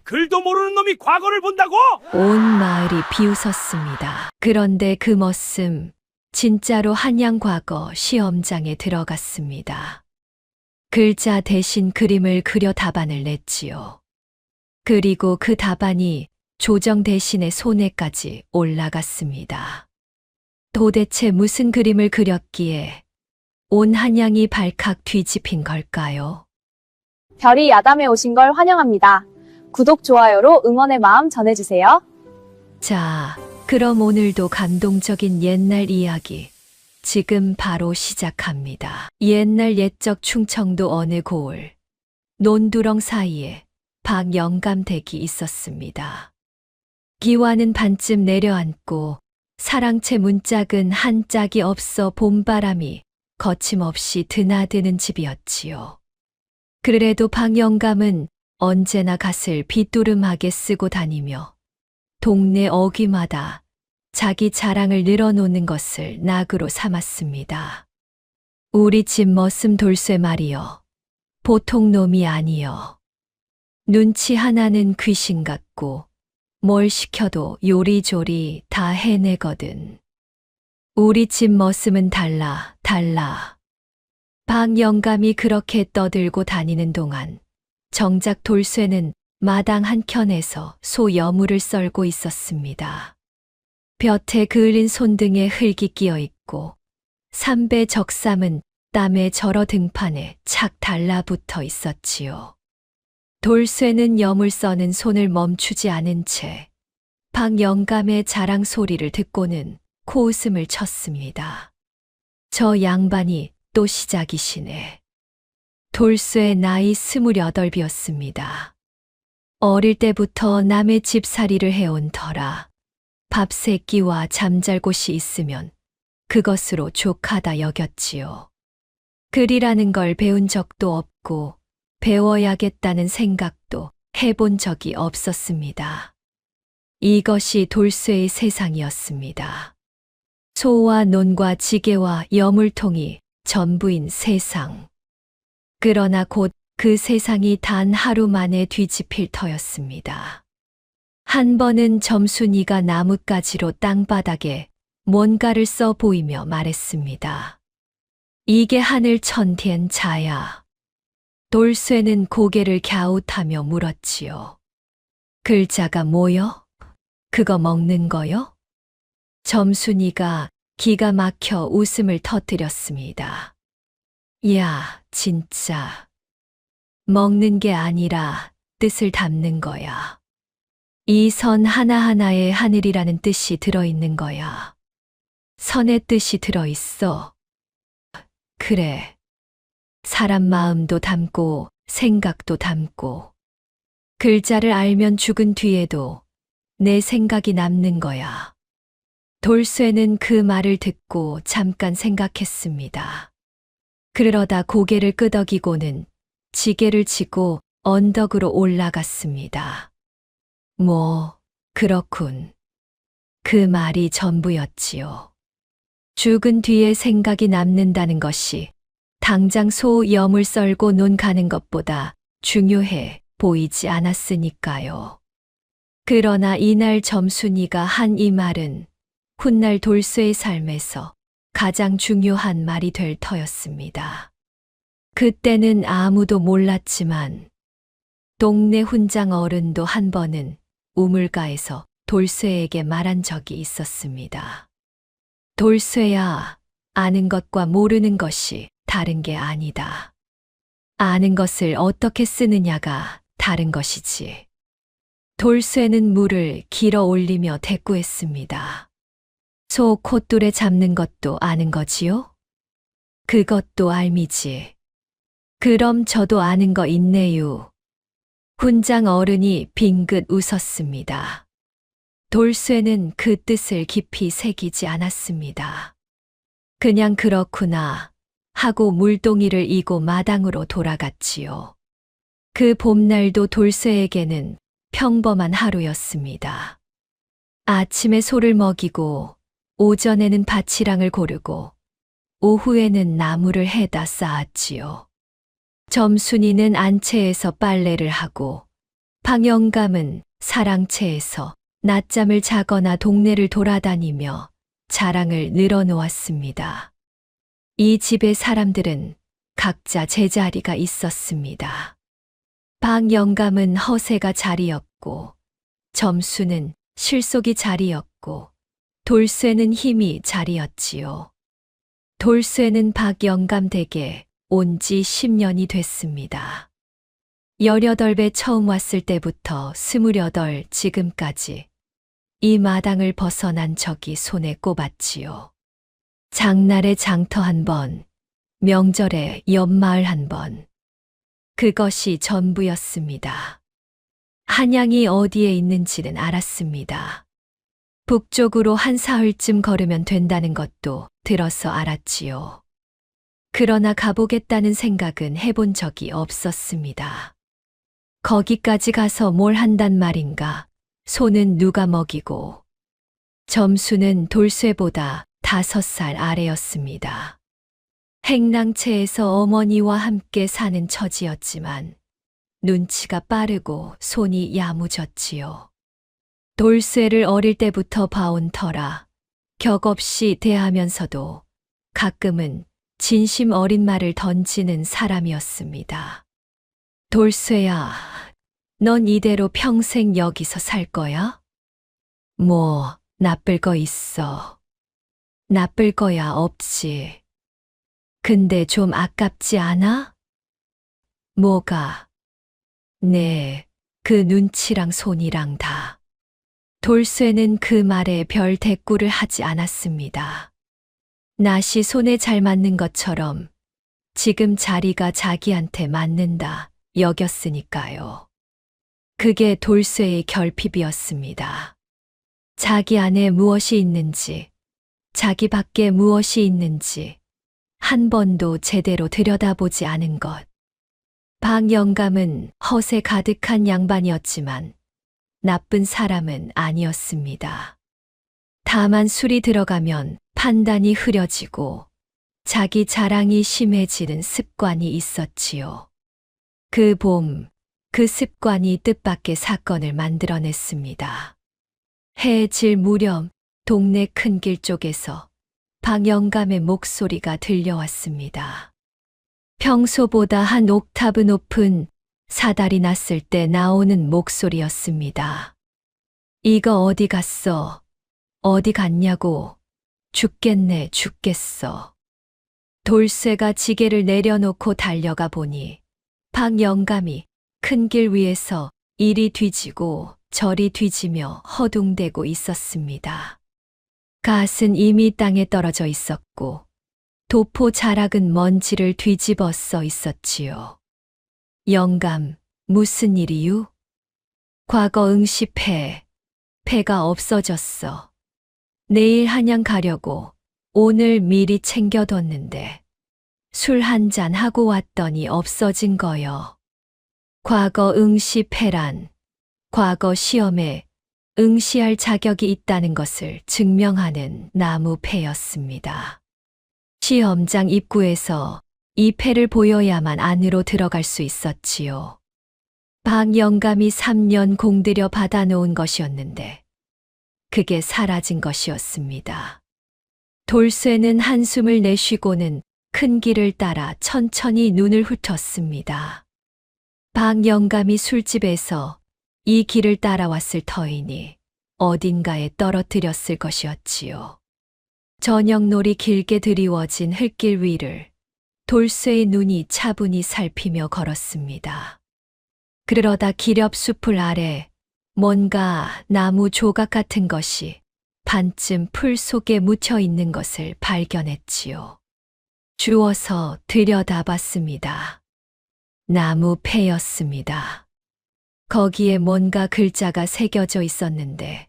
글도 모르는 놈이 과거를 본다고? 온 마을이 비웃었습니다. 그런데 그 머슴, 진짜로 한양 과거 시험장에 들어갔습니다. 글자 대신 그림을 그려 답안을 냈지요. 그리고 그 답안이 조정 대신의 손에까지 올라갔습니다. 도대체 무슨 그림을 그렸기에 온 한양이 발칵 뒤집힌 걸까요? 별이 야담에 오신 걸 환영합니다. 구독, 좋아요로 응원의 마음 전해주세요. 자, 그럼 오늘도 감동적인 옛날 이야기 지금 바로 시작합니다. 옛날 옛적 충청도 어느 고을 논두렁 사이에 박영감 댁이 있었습니다. 기와는 반쯤 내려앉고 사랑채 문짝은 한 짝이 없어 봄바람이 거침없이 드나드는 집이었지요. 그래도 박영감은 언제나 갓을 빗두름하게 쓰고 다니며 동네 어귀마다 자기 자랑을 늘어놓는 것을 낙으로 삼았습니다. 우리 집 머슴 돌쇠 말이여, 보통 놈이 아니여. 눈치 하나는 귀신 같고 뭘 시켜도 요리조리 다 해내거든. 우리 집 머슴은 달라. 박영감이 그렇게 떠들고 다니는 동안 정작 돌쇠는 마당 한켠에서 소 여물을 썰고 있었습니다. 볕에 그을린 손등에 흙이 끼어 있고 삼배 적삼은 땀에 절어 등판에 착 달라붙어 있었지요. 돌쇠는 여물 써는 손을 멈추지 않은 채 박영감의 자랑 소리를 듣고는 코웃음을 쳤습니다. 저 양반이 또 시작이시네. 돌쇠 나이 28이었습니다. 어릴 때부터 남의 집살이를 해온 터라 밥 세 끼와 잠잘 곳이 있으면 그것으로 족하다 여겼지요. 글이라는 걸 배운 적도 없고 배워야겠다는 생각도 해본 적이 없었습니다. 이것이 돌쇠의 세상이었습니다. 소와 논과 지게와 여물통이 전부인 세상. 그러나 곧 그 세상이 단 하루 만에 뒤집힐 터였습니다. 한 번은 점순이가 나뭇가지로 땅바닥에 뭔가를 써 보이며 말했습니다. 이게 하늘 천텐 자야. 돌쇠는 고개를 갸웃하며 물었지요. 글자가 뭐여? 그거 먹는 거요? 점순이가 기가 막혀 웃음을 터뜨렸습니다. 야, 진짜. 먹는 게 아니라 뜻을 담는 거야. 이 선 하나하나에 하늘이라는 뜻이 들어있는 거야. 선의 뜻이 들어있어. 그래. 사람 마음도 담고 생각도 담고. 글자를 알면 죽은 뒤에도 내 생각이 남는 거야. 돌쇠는 그 말을 듣고 잠깐 생각했습니다. 그러다 고개를 끄덕이고는 지게를 지고 언덕으로 올라갔습니다. 뭐, 그렇군. 그 말이 전부였지요. 죽은 뒤에 생각이 남는다는 것이 당장 소 여물 썰고 논 가는 것보다 중요해 보이지 않았으니까요. 그러나 이날 점순이가 한 이 말은 훗날 돌쇠의 삶에서 가장 중요한 말이 될 터였습니다. 그때는 아무도 몰랐지만 동네 훈장 어른도 한 번은 우물가에서 돌쇠에게 말한 적이 있었습니다. 돌쇠야, 아는 것과 모르는 것이 다른 게 아니다. 아는 것을 어떻게 쓰느냐가 다른 것이지. 돌쇠는 물을 길어 올리며 대꾸했습니다. 소 콧돌에 잡는 것도 아는 거지요? 그것도 알미지. 그럼 저도 아는 거 있네요. 훈장 어른이 빙긋 웃었습니다. 돌쇠는 그 뜻을 깊이 새기지 않았습니다. 그냥 그렇구나 하고 물동이를 이고 마당으로 돌아갔지요. 그 봄날도 돌쇠에게는 평범한 하루였습니다. 아침에 소를 먹이고 오전에는 밭이랑을 고르고 오후에는 나무를 해다 쌓았지요. 점순이는 안채에서 빨래를 하고 방영감은 사랑채에서 낮잠을 자거나 동네를 돌아다니며 자랑을 늘어놓았습니다. 이 집의 사람들은 각자 제자리가 있었습니다. 방영감은 허세가 자리였고, 점수는 실속이 자리였고, 돌쇠는 힘이 자리였지요. 돌쇠는 박영감 댁에 온 지 10년이 됐습니다. 18배 처음 왔을 때부터 28 지금까지 이 마당을 벗어난 적이 손에 꼽았지요. 장날에 장터 한 번, 명절에 연마을 한 번. 그것이 전부였습니다. 한양이 어디에 있는지는 알았습니다. 북쪽으로 한 사흘쯤 걸으면 된다는 것도 들어서 알았지요. 그러나 가보겠다는 생각은 해본 적이 없었습니다. 거기까지 가서 뭘 한단 말인가? 소는 누가 먹이고. 점수는 돌쇠보다 5살 아래였습니다. 행랑채에서 어머니와 함께 사는 처지였지만 눈치가 빠르고 손이 야무졌지요. 돌쇠를 어릴 때부터 봐온 터라 격없이 대하면서도 가끔은 진심 어린 말을 던지는 사람이었습니다. 돌쇠야, 넌 이대로 평생 여기서 살 거야? 뭐, 나쁠 거 있어. 나쁠 거야 없지. 근데 좀 아깝지 않아? 뭐가? 네, 그 눈치랑 손이랑 다. 돌쇠는 그 말에 별 대꾸를 하지 않았습니다. 낫이 손에 잘 맞는 것처럼 지금 자리가 자기한테 맞는다 여겼으니까요. 그게 돌쇠의 결핍이었습니다. 자기 안에 무엇이 있는지, 자기 밖에 무엇이 있는지 한 번도 제대로 들여다보지 않은 것. 방영감은 허세 가득한 양반이었지만 나쁜 사람은 아니었습니다. 다만 술이 들어가면 판단이 흐려지고 자기 자랑이 심해지는 습관이 있었지요. 그 봄, 그 습관이 뜻밖의 사건을 만들어냈습니다. 해 질 무렵 동네 큰 길 쪽에서 방영감의 목소리가 들려왔습니다. 평소보다 한 옥타브 높은 사달이 났을 때 나오는 목소리였습니다. 이거 어디 갔어? 어디 갔냐고. 죽겠네, 죽겠어. 돌쇠가 지게를 내려놓고 달려가 보니 방영감이 큰 길 위에서 이리 뒤지고 저리 뒤지며 허둥대고 있었습니다. 갓은 이미 땅에 떨어져 있었고 도포 자락은 먼지를 뒤집어 써 있었지요. 영감, 무슨 일이유? 과거 응시패, 패가 없어졌어. 내일 한양 가려고 오늘 미리 챙겨뒀는데 술 한 잔 하고 왔더니 없어진 거여. 과거 응시패란 과거 시험에 응시할 자격이 있다는 것을 증명하는 나무패였습니다. 시험장 입구에서 이 패를 보여야만 안으로 들어갈 수 있었지요. 방영감이 3년 공들여 받아놓은 것이었는데 그게 사라진 것이었습니다. 돌쇠는 한숨을 내쉬고는 큰 길을 따라 천천히 눈을 훑었습니다. 방영감이 술집에서 이 길을 따라왔을 터이니 어딘가에 떨어뜨렸을 것이었지요. 저녁놀이 길게 드리워진 흙길 위를 돌쇠의 눈이 차분히 살피며 걸었습니다. 그러다 기렵숲을 아래 뭔가 나무 조각 같은 것이 반쯤 풀 속에 묻혀 있는 것을 발견했지요. 주워서 들여다봤습니다. 나무 패였습니다. 거기에 뭔가 글자가 새겨져 있었는데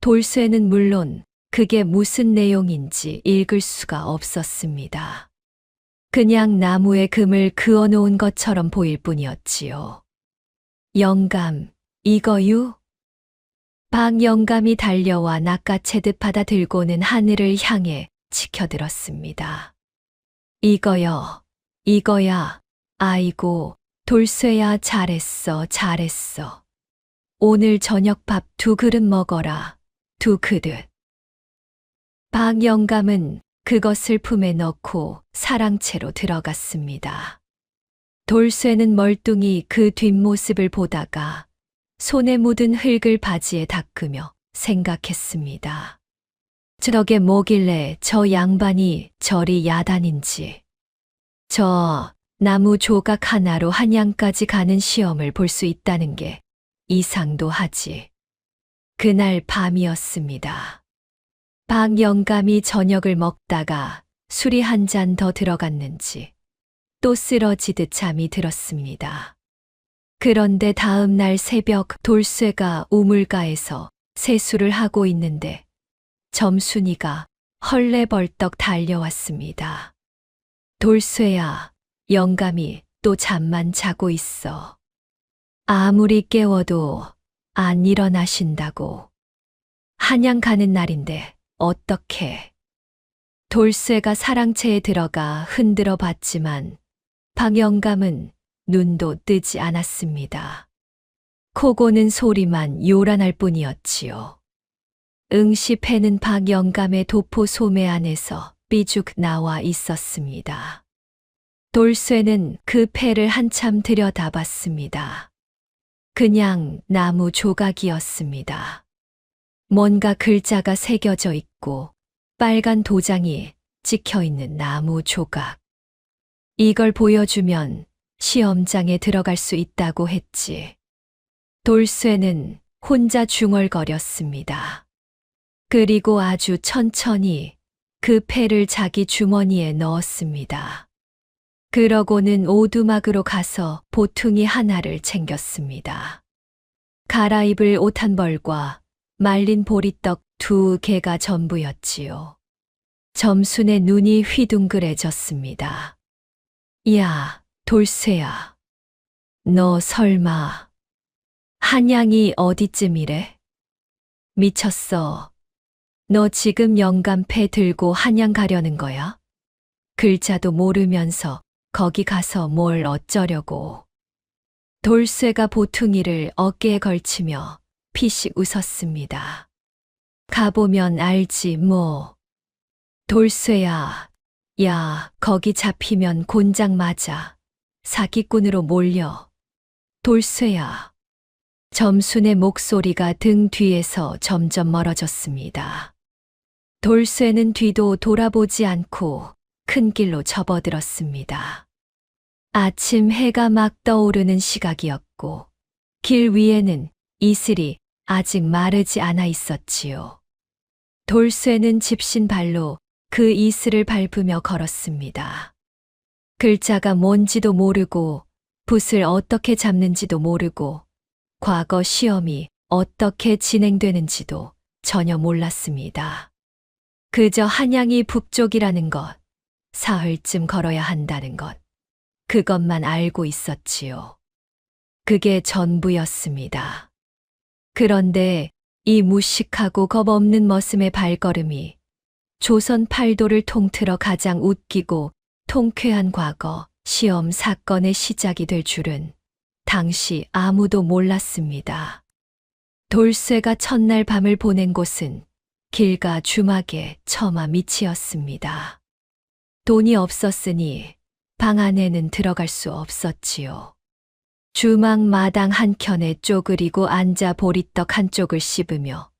돌쇠는 물론 그게 무슨 내용인지 읽을 수가 없었습니다. 그냥 나무에 금을 그어놓은 것처럼 보일 뿐이었지요. 영감, 이거유? 방영감이 달려와 낚아채듯 받아 들고는 하늘을 향해 치켜들었습니다. 이거여, 이거야, 아이고, 돌쇠야 잘했어, 잘했어. 오늘 저녁 밥 2그릇 먹어라. 2그릇. 박 영감은 그것을 품에 넣고 사랑채로 들어갔습니다. 돌쇠는 멀뚱히 그 뒷모습을 보다가 손에 묻은 흙을 바지에 닦으며 생각했습니다. 저게 뭐길래 저 양반이 저리 야단인지. 저 나무 조각 하나로 한양까지 가는 시험을 볼 수 있다는 게 이상도 하지. 그날 밤이었습니다. 박 영감이 저녁을 먹다가 술이 한 잔 더 들어갔는지 또 쓰러지듯 잠이 들었습니다. 그런데 다음 날 새벽 돌쇠가 우물가에서 세수를 하고 있는데 점순이가 헐레벌떡 달려왔습니다. 돌쇠야, 영감이 또 잠만 자고 있어. 아무리 깨워도 안 일어나신다고. 한양 가는 날인데 어떡해. 돌쇠가 사랑채에 들어가 흔들어 봤지만 박 영감은 눈도 뜨지 않았습니다. 코 고는 소리만 요란할 뿐이었지요. 응시 패는 박 영감의 도포 소매 안에서 삐죽 나와 있었습니다. 돌쇠는 그 패를 한참 들여다봤습니다. 그냥 나무 조각이었습니다. 뭔가 글자가 새겨져 있고 빨간 도장이 찍혀 있는 나무 조각. 이걸 보여주면 시험장에 들어갈 수 있다고 했지. 돌쇠는 혼자 중얼거렸습니다. 그리고 아주 천천히 그 패를 자기 주머니에 넣었습니다. 그러고는 오두막으로 가서 보퉁이 하나를 챙겼습니다. 갈아입을 옷 한 벌과 말린 보리떡 2개가 전부였지요. 점순의 눈이 휘둥그레졌습니다. 야, 돌쇠야. 너 설마 한양이 어디쯤이래? 미쳤어. 너 지금 영감패 들고 한양 가려는 거야? 글자도 모르면서 거기 가서 뭘 어쩌려고. 돌쇠가 보퉁이를 어깨에 걸치며 피식 웃었습니다. 가보면 알지 뭐. 돌쇠야, 야, 거기 잡히면 곤장 맞아. 사기꾼으로 몰려. 돌쇠야. 점순의 목소리가 등 뒤에서 점점 멀어졌습니다. 돌쇠는 뒤도 돌아보지 않고 큰 길로 접어들었습니다. 아침 해가 막 떠오르는 시각이었고 길 위에는 이슬이 아직 마르지 않아 있었지요. 돌쇠는 집신 발로 그 이슬을 밟으며 걸었습니다. 글자가 뭔지도 모르고 붓을 어떻게 잡는지도 모르고 과거 시험이 어떻게 진행되는지도 전혀 몰랐습니다. 그저 한양이 북쪽이라는 것, 사흘쯤 걸어야 한다는 것, 그것만 알고 있었지요. 그게 전부였습니다. 그런데 이 무식하고 겁없는 머슴의 발걸음이 조선 팔도를 통틀어 가장 웃기고 통쾌한 과거 시험 사건의 시작이 될 줄은 당시 아무도 몰랐습니다. 돌쇠가 첫날 밤을 보낸 곳은 길가 주막의 처마 밑이었습니다. 돈이 없었으니 방 안에는 들어갈 수 없었지요. 주막 마당 한켠에 쪼그리고 앉아 보리떡 한쪽을 씹으며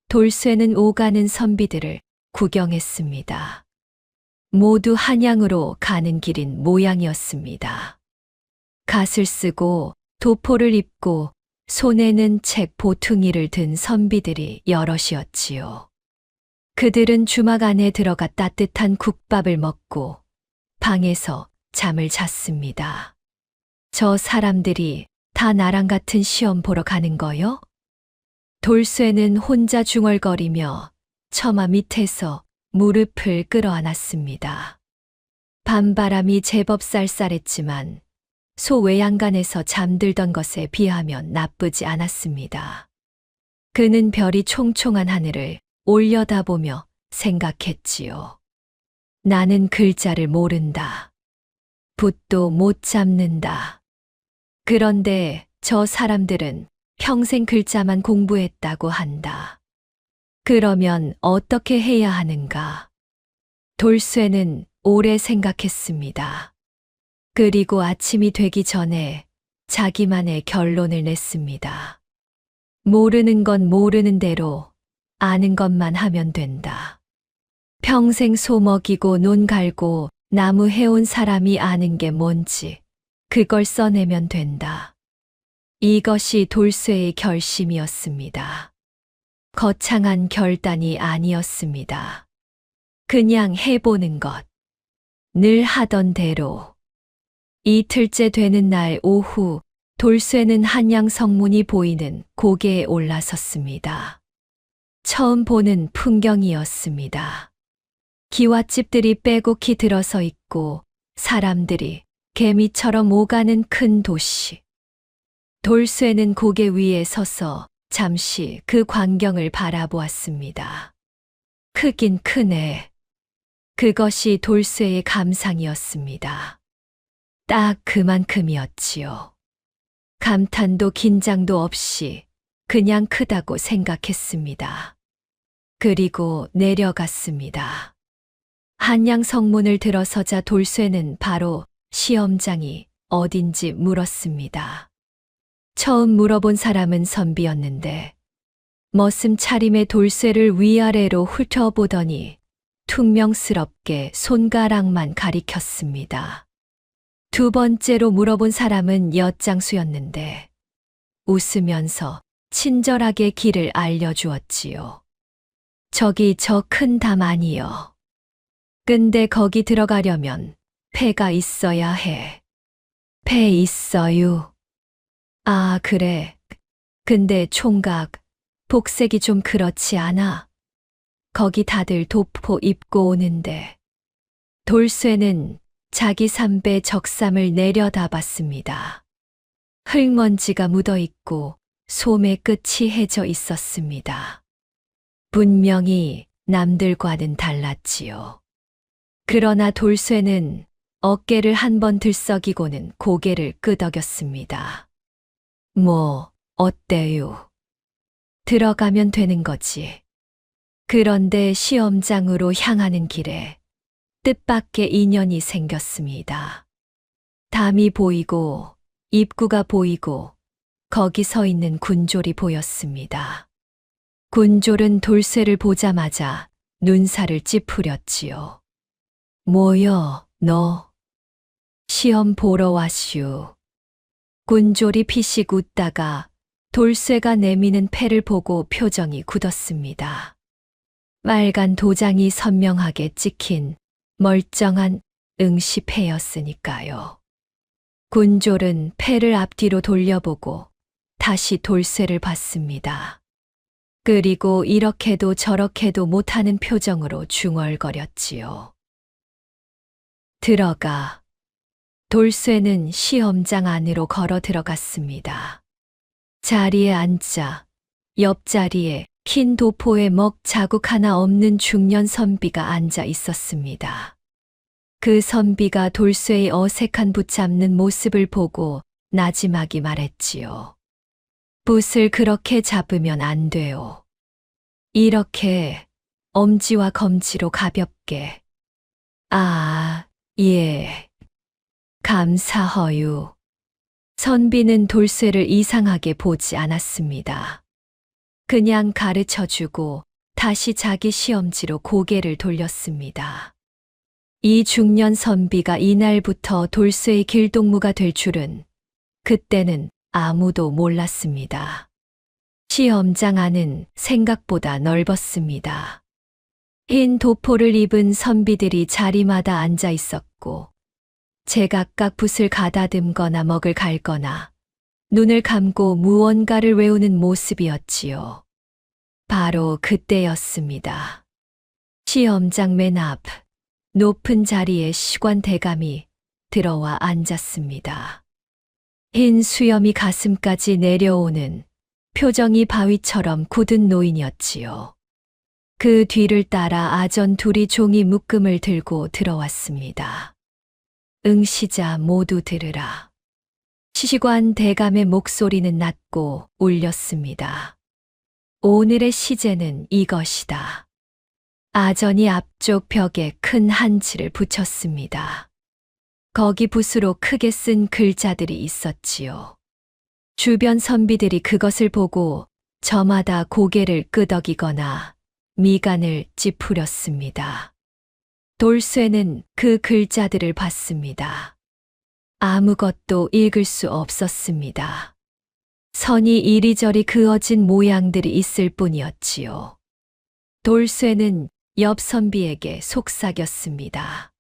돌쇠는 오가는 선비들을 구경했습니다. 모두 한양으로 가는 길인 모양이었습니다. 갓을 쓰고 도포를 입고 손에는 책 보퉁이를 든 선비들이 여럿이었지요. 그들은 주막 안에 들어가 따뜻한 국밥을 먹고 방에서 잠을 잤습니다. 저 사람들이 다 나랑 같은 시험 보러 가는 거요? 돌쇠는 혼자 중얼거리며 처마 밑에서 무릎을 끌어안았습니다. 밤바람이 제법 쌀쌀했지만 소외양간에서 잠들던 것에 비하면 나쁘지 않았습니다. 그는 별이 총총한 하늘을 올려다보며 생각했지요. 나는 글자를 모른다. 붓도 못 잡는다. 그런데 저 사람들은 평생 글자만 공부했다고 한다. 그러면 어떻게 해야 하는가? 돌쇠는 오래 생각했습니다. 그리고 아침이 되기 전에 자기만의 결론을 냈습니다. 모르는 건 모르는 대로 아는 것만 하면 된다. 평생 소 먹이고 논 갈고 나무 해온 사람이 아는 게 뭔지 그걸 써내면 된다. 이것이 돌쇠의 결심이었습니다. 거창한 결단이 아니었습니다. 그냥 해보는 것. 늘 하던 대로. 이틀째 되는 날 오후 돌쇠는 한양 성문이 보이는 고개에 올라섰습니다. 처음 보는 풍경이었습니다. 기와집들이 빼곡히 들어서 있고 사람들이 개미처럼 오가는 큰 도시. 돌쇠는 고개 위에 서서 잠시 그 광경을 바라보았습니다. 크긴 크네. 그것이 돌쇠의 감상이었습니다. 딱 그만큼이었지요. 감탄도 긴장도 없이 그냥 크다고 생각했습니다. 그리고 내려갔습니다. 한양 성문을 들어서자 돌쇠는 바로 시험장이 어딘지 물었습니다. 처음 물어본 사람은 선비였는데 머슴 차림의 돌쇠를 위아래로 훑어보더니 퉁명스럽게 손가락만 가리켰습니다. 두 번째로 물어본 사람은 엿장수였는데 웃으면서 친절하게 길을 알려주었지요. 저기 저 큰 담 아니요. 근데 거기 들어가려면 패가 있어야 해. 패 있어요. 아, 그래. 근데 총각, 복색이 좀 그렇지 않아? 거기 다들 도포 입고 오는데. 돌쇠는 자기 삼배 적삼을 내려다봤습니다. 흙먼지가 묻어 있고 솜의 끝이 해져 있었습니다. 분명히 남들과는 달랐지요. 그러나 돌쇠는 어깨를 한번 들썩이고는 고개를 끄덕였습니다. 뭐, 어때요? 들어가면 되는 거지. 그런데 시험장으로 향하는 길에 뜻밖의 인연이 생겼습니다. 담이 보이고 입구가 보이고 거기 서 있는 군졸이 보였습니다. 군졸은 돌쇠를 보자마자 눈살을 찌푸렸지요. 뭐여, 너? 시험 보러 왔슈. 군졸이 피식 웃다가 돌쇠가 내미는 패를 보고 표정이 굳었습니다. 빨간 도장이 선명하게 찍힌 멀쩡한 응시패였으니까요. 군졸은 패를 앞뒤로 돌려보고 다시 돌쇠를 봤습니다. 그리고 이렇게도 저렇게도 못하는 표정으로 중얼거렸지요. 들어가. 돌쇠는 시험장 안으로 걸어 들어갔습니다. 자리에 앉자 옆자리에 흰 도포에 먹 자국 하나 없는 중년 선비가 앉아 있었습니다. 그 선비가 돌쇠의 어색한 붙잡는 모습을 보고 나지막이 말했지요. 붓을 그렇게 잡으면 안 돼요. 이렇게 엄지와 검지로 가볍게. 아, 예. 감사허유. 선비는 돌쇠를 이상하게 보지 않았습니다. 그냥 가르쳐주고 다시 자기 시험지로 고개를 돌렸습니다. 이 중년 선비가 이날부터 돌쇠의 길동무가 될 줄은 그때는 아무도 몰랐습니다. 시험장 안은 생각보다 넓었습니다. 흰 도포를 입은 선비들이 자리마다 앉아 있었고 제각각 붓을 가다듬거나 먹을 갈거나 눈을 감고 무언가를 외우는 모습이었지요. 바로 그때였습니다. 시험장 맨 앞 높은 자리에 시관 대감이 들어와 앉았습니다. 흰 수염이 가슴까지 내려오는 표정이 바위처럼 굳은 노인이었지요. 그 뒤를 따라 아전 둘이 종이 묶음을 들고 들어왔습니다. 응시자 모두 들으라. 시시관 대감의 목소리는 낮고 울렸습니다. 오늘의 시제는 이것이다. 아전이 앞쪽 벽에 큰 한치를 붙였습니다. 거기 붓으로 크게 쓴 글자들이 있었지요. 주변 선비들이 그것을 보고 저마다 고개를 끄덕이거나 미간을 찌푸렸습니다. 돌쇠는 그 글자들을 봤습니다. 아무것도 읽을 수 없었습니다. 선이 이리저리 그어진 모양들이 있을 뿐이었지요. 돌쇠는 옆 선비에게 속삭였습니다.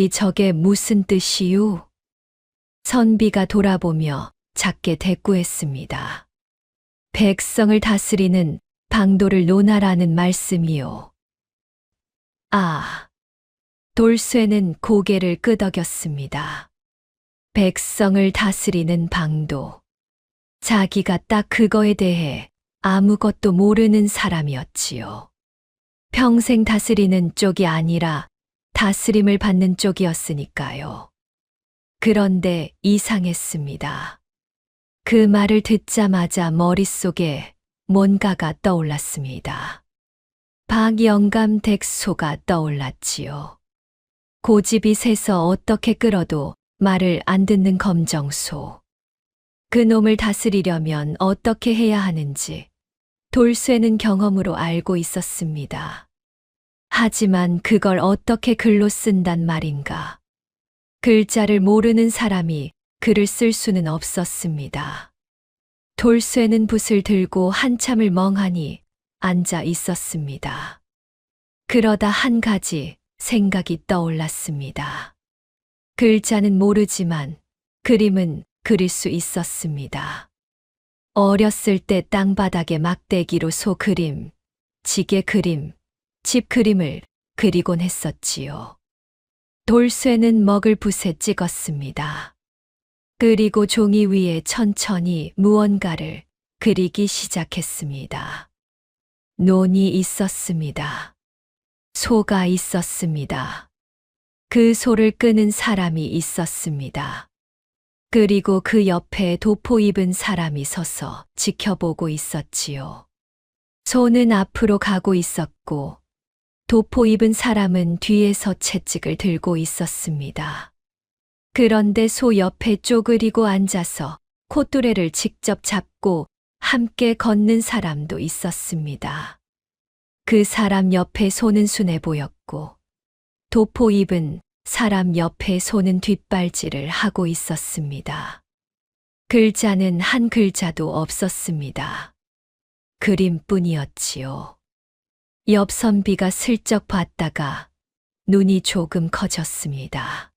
저게 무슨 뜻이유? 선비가 돌아보며 작게 대꾸했습니다. 백성을 다스리는 방도를 논하라는 말씀이요. 아, 돌쇠는 고개를 끄덕였습니다. 백성을 다스리는 방도. 자기가 딱 그거에 대해 아무것도 모르는 사람이었지요. 평생 다스리는 쪽이 아니라 다스림을 받는 쪽이었으니까요. 그런데 이상했습니다. 그 말을 듣자마자 머릿속에 뭔가가 떠올랐습니다. 박영감댁소가 떠올랐지요. 고집이 세서 어떻게 끌어도 말을 안 듣는 검정소. 그놈을 다스리려면 어떻게 해야 하는지 돌쇠는 경험으로 알고 있었습니다. 하지만 그걸 어떻게 글로 쓴단 말인가. 글자를 모르는 사람이 글을 쓸 수는 없었습니다. 돌쇠는 붓을 들고 한참을 멍하니 앉아 있었습니다. 그러다 한 가지 생각이 떠올랐습니다. 글자는 모르지만 그림은 그릴 수 있었습니다. 어렸을 때 땅바닥에 막대기로 소 그림, 지게 그림, 집 그림을 그리곤 했었지요. 돌쇠는 먹을 붓에 찍었습니다. 그리고 종이 위에 천천히 무언가를 그리기 시작했습니다. 논이 있었습니다. 소가 있었습니다. 그 소를 끄는 사람이 있었습니다. 그리고 그 옆에 도포 입은 사람이 서서 지켜보고 있었지요. 소는 앞으로 가고 있었고 도포 입은 사람은 뒤에서 채찍을 들고 있었습니다. 그런데 소 옆에 쪼그리고 앉아서 콧뚜레를 직접 잡고 함께 걷는 사람도 있었습니다. 그 사람 옆에 소는 순해 보였고 도포 입은 사람 옆에 소는 뒷발질을 하고 있었습니다. 글자는 한 글자도 없었습니다. 그림뿐이었지요. 옆 선비가 슬쩍 봤다가 눈이 조금 커졌습니다.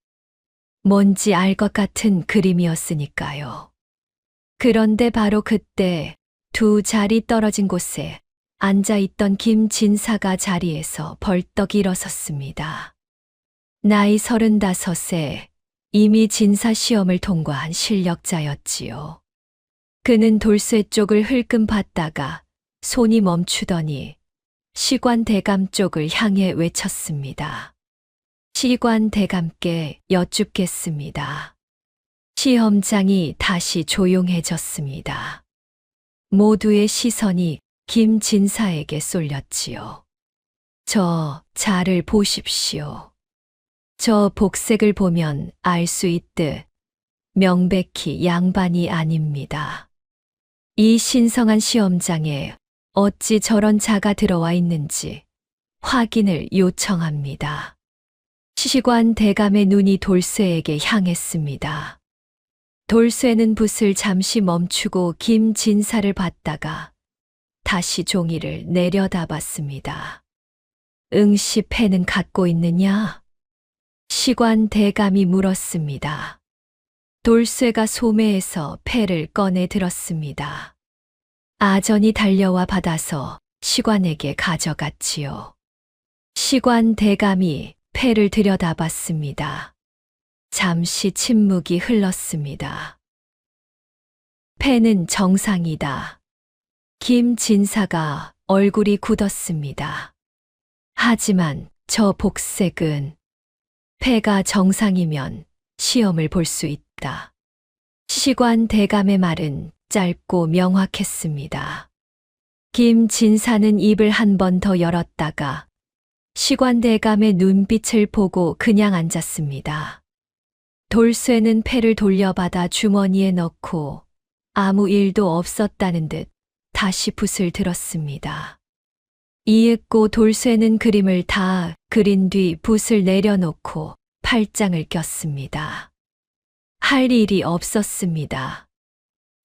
뭔지 알 것 같은 그림이었으니까요. 그런데 바로 그때 두 자리 떨어진 곳에 앉아있던 김진사가 자리에서 벌떡 일어섰습니다. 나이 35세, 이미 진사 시험을 통과한 실력자였지요. 그는 돌쇠 쪽을 흘끔 봤다가 손이 멈추더니 시관 대감 쪽을 향해 외쳤습니다. 시관 대감께 여쭙겠습니다. 시험장이 다시 조용해졌습니다. 모두의 시선이 김진사에게 쏠렸지요. 저 자를 보십시오. 저 복색을 보면 알 수 있듯 명백히 양반이 아닙니다. 이 신성한 시험장에 어찌 저런 자가 들어와 있는지 확인을 요청합니다. 시시관 대감의 눈이 돌쇠에게 향했습니다. 돌쇠는 붓을 잠시 멈추고 김진사를 봤다가 다시 종이를 내려다봤습니다. 응시 패는 갖고 있느냐? 시관 대감이 물었습니다. 돌쇠가 소매에서 패를 꺼내 들었습니다. 아전이 달려와 받아서 시관에게 가져갔지요. 시관 대감이 패를 들여다봤습니다. 잠시 침묵이 흘렀습니다. 패는 정상이다. 김진사가 얼굴이 굳었습니다. 하지만 저 복색은 패가 정상이면 시험을 볼 수 있다. 시관 대감의 말은 짧고 명확했습니다. 김진사는 입을 한 번 더 열었다가 시관 대감의 눈빛을 보고 그냥 앉았습니다. 돌쇠는 패를 돌려받아 주머니에 넣고 아무 일도 없었다는 듯 다시 붓을 들었습니다. 이윽고 돌쇠는 그림을 다 그린 뒤 붓을 내려놓고 팔짱을 꼈습니다. 할 일이 없었습니다.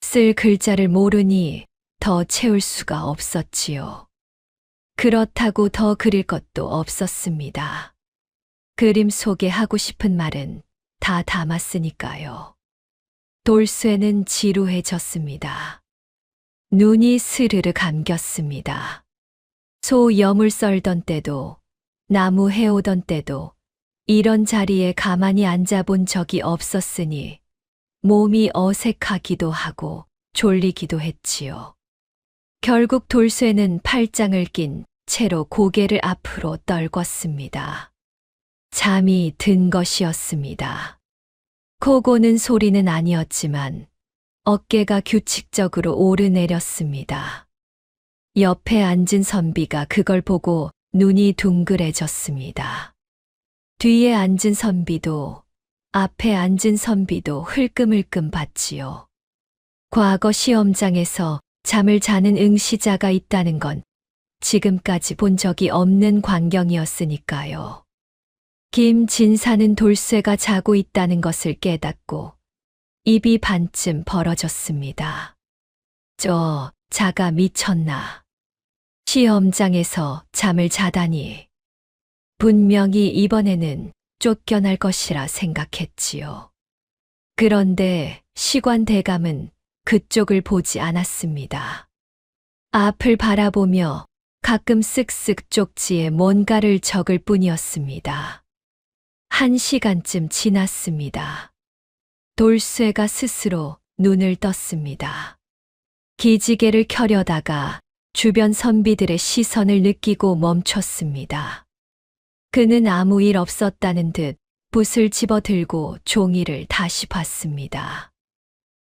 쓸 글자를 모르니 더 채울 수가 없었지요. 그렇다고 더 그릴 것도 없었습니다. 그림 속에 하고 싶은 말은 다 담았으니까요. 돌쇠는 지루해졌습니다. 눈이 스르르 감겼습니다. 소 여물 썰던 때도 나무 해오던 때도 이런 자리에 가만히 앉아본 적이 없었으니 몸이 어색하기도 하고 졸리기도 했지요. 결국 돌쇠는 팔짱을 낀 채로 고개를 앞으로 떨궜습니다. 잠이 든 것이었습니다. 코 고는 소리는 아니었지만 어깨가 규칙적으로 오르내렸습니다. 옆에 앉은 선비가 그걸 보고 눈이 둥그레졌습니다. 뒤에 앉은 선비도 앞에 앉은 선비도 흘끔흘끔 봤지요. 과거 시험장에서 잠을 자는 응시자가 있다는 건 지금까지 본 적이 없는 광경이었으니까요. 김진사는 돌쇠가 자고 있다는 것을 깨닫고 입이 반쯤 벌어졌습니다. 저 자가 미쳤나. 시험장에서 잠을 자다니. 분명히 이번에는 쫓겨날 것이라 생각했지요. 그런데 시관 대감은 그쪽을 보지 않았습니다. 앞을 바라보며 가끔 쓱쓱 쪽지에 뭔가를 적을 뿐이었습니다. 1시간쯤 지났습니다. 돌쇠가 스스로 눈을 떴습니다. 기지개를 켜려다가 주변 선비들의 시선을 느끼고 멈췄습니다. 그는 아무 일 없었다는 듯 붓을 집어들고 종이를 다시 봤습니다.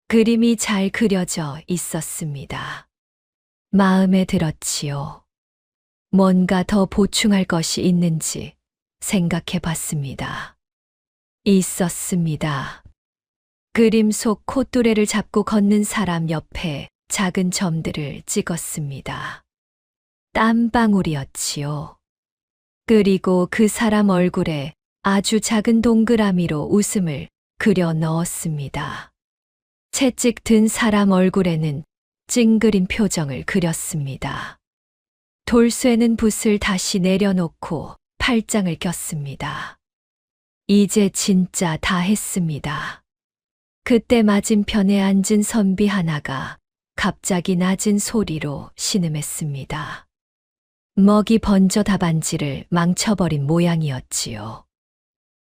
그림이 잘 그려져 있었습니다. 마음에 들었지요. 뭔가 더 보충할 것이 있는지 생각해 봤습니다. 있었습니다. 그림 속 콧뚜레를 잡고 걷는 사람 옆에 작은 점들을 찍었습니다. 땀방울이었지요. 그리고 그 사람 얼굴에 아주 작은 동그라미로 웃음을 그려 넣었습니다. 채찍 든 사람 얼굴에는 찡그린 표정을 그렸습니다. 돌쇠는 붓을 다시 내려놓고 팔짱을 꼈습니다. 이제 진짜 다 했습니다. 그때 맞은편에 앉은 선비 하나가 갑자기 낮은 소리로 신음했습니다. 먹이 번져 답안지를 망쳐버린 모양이었지요.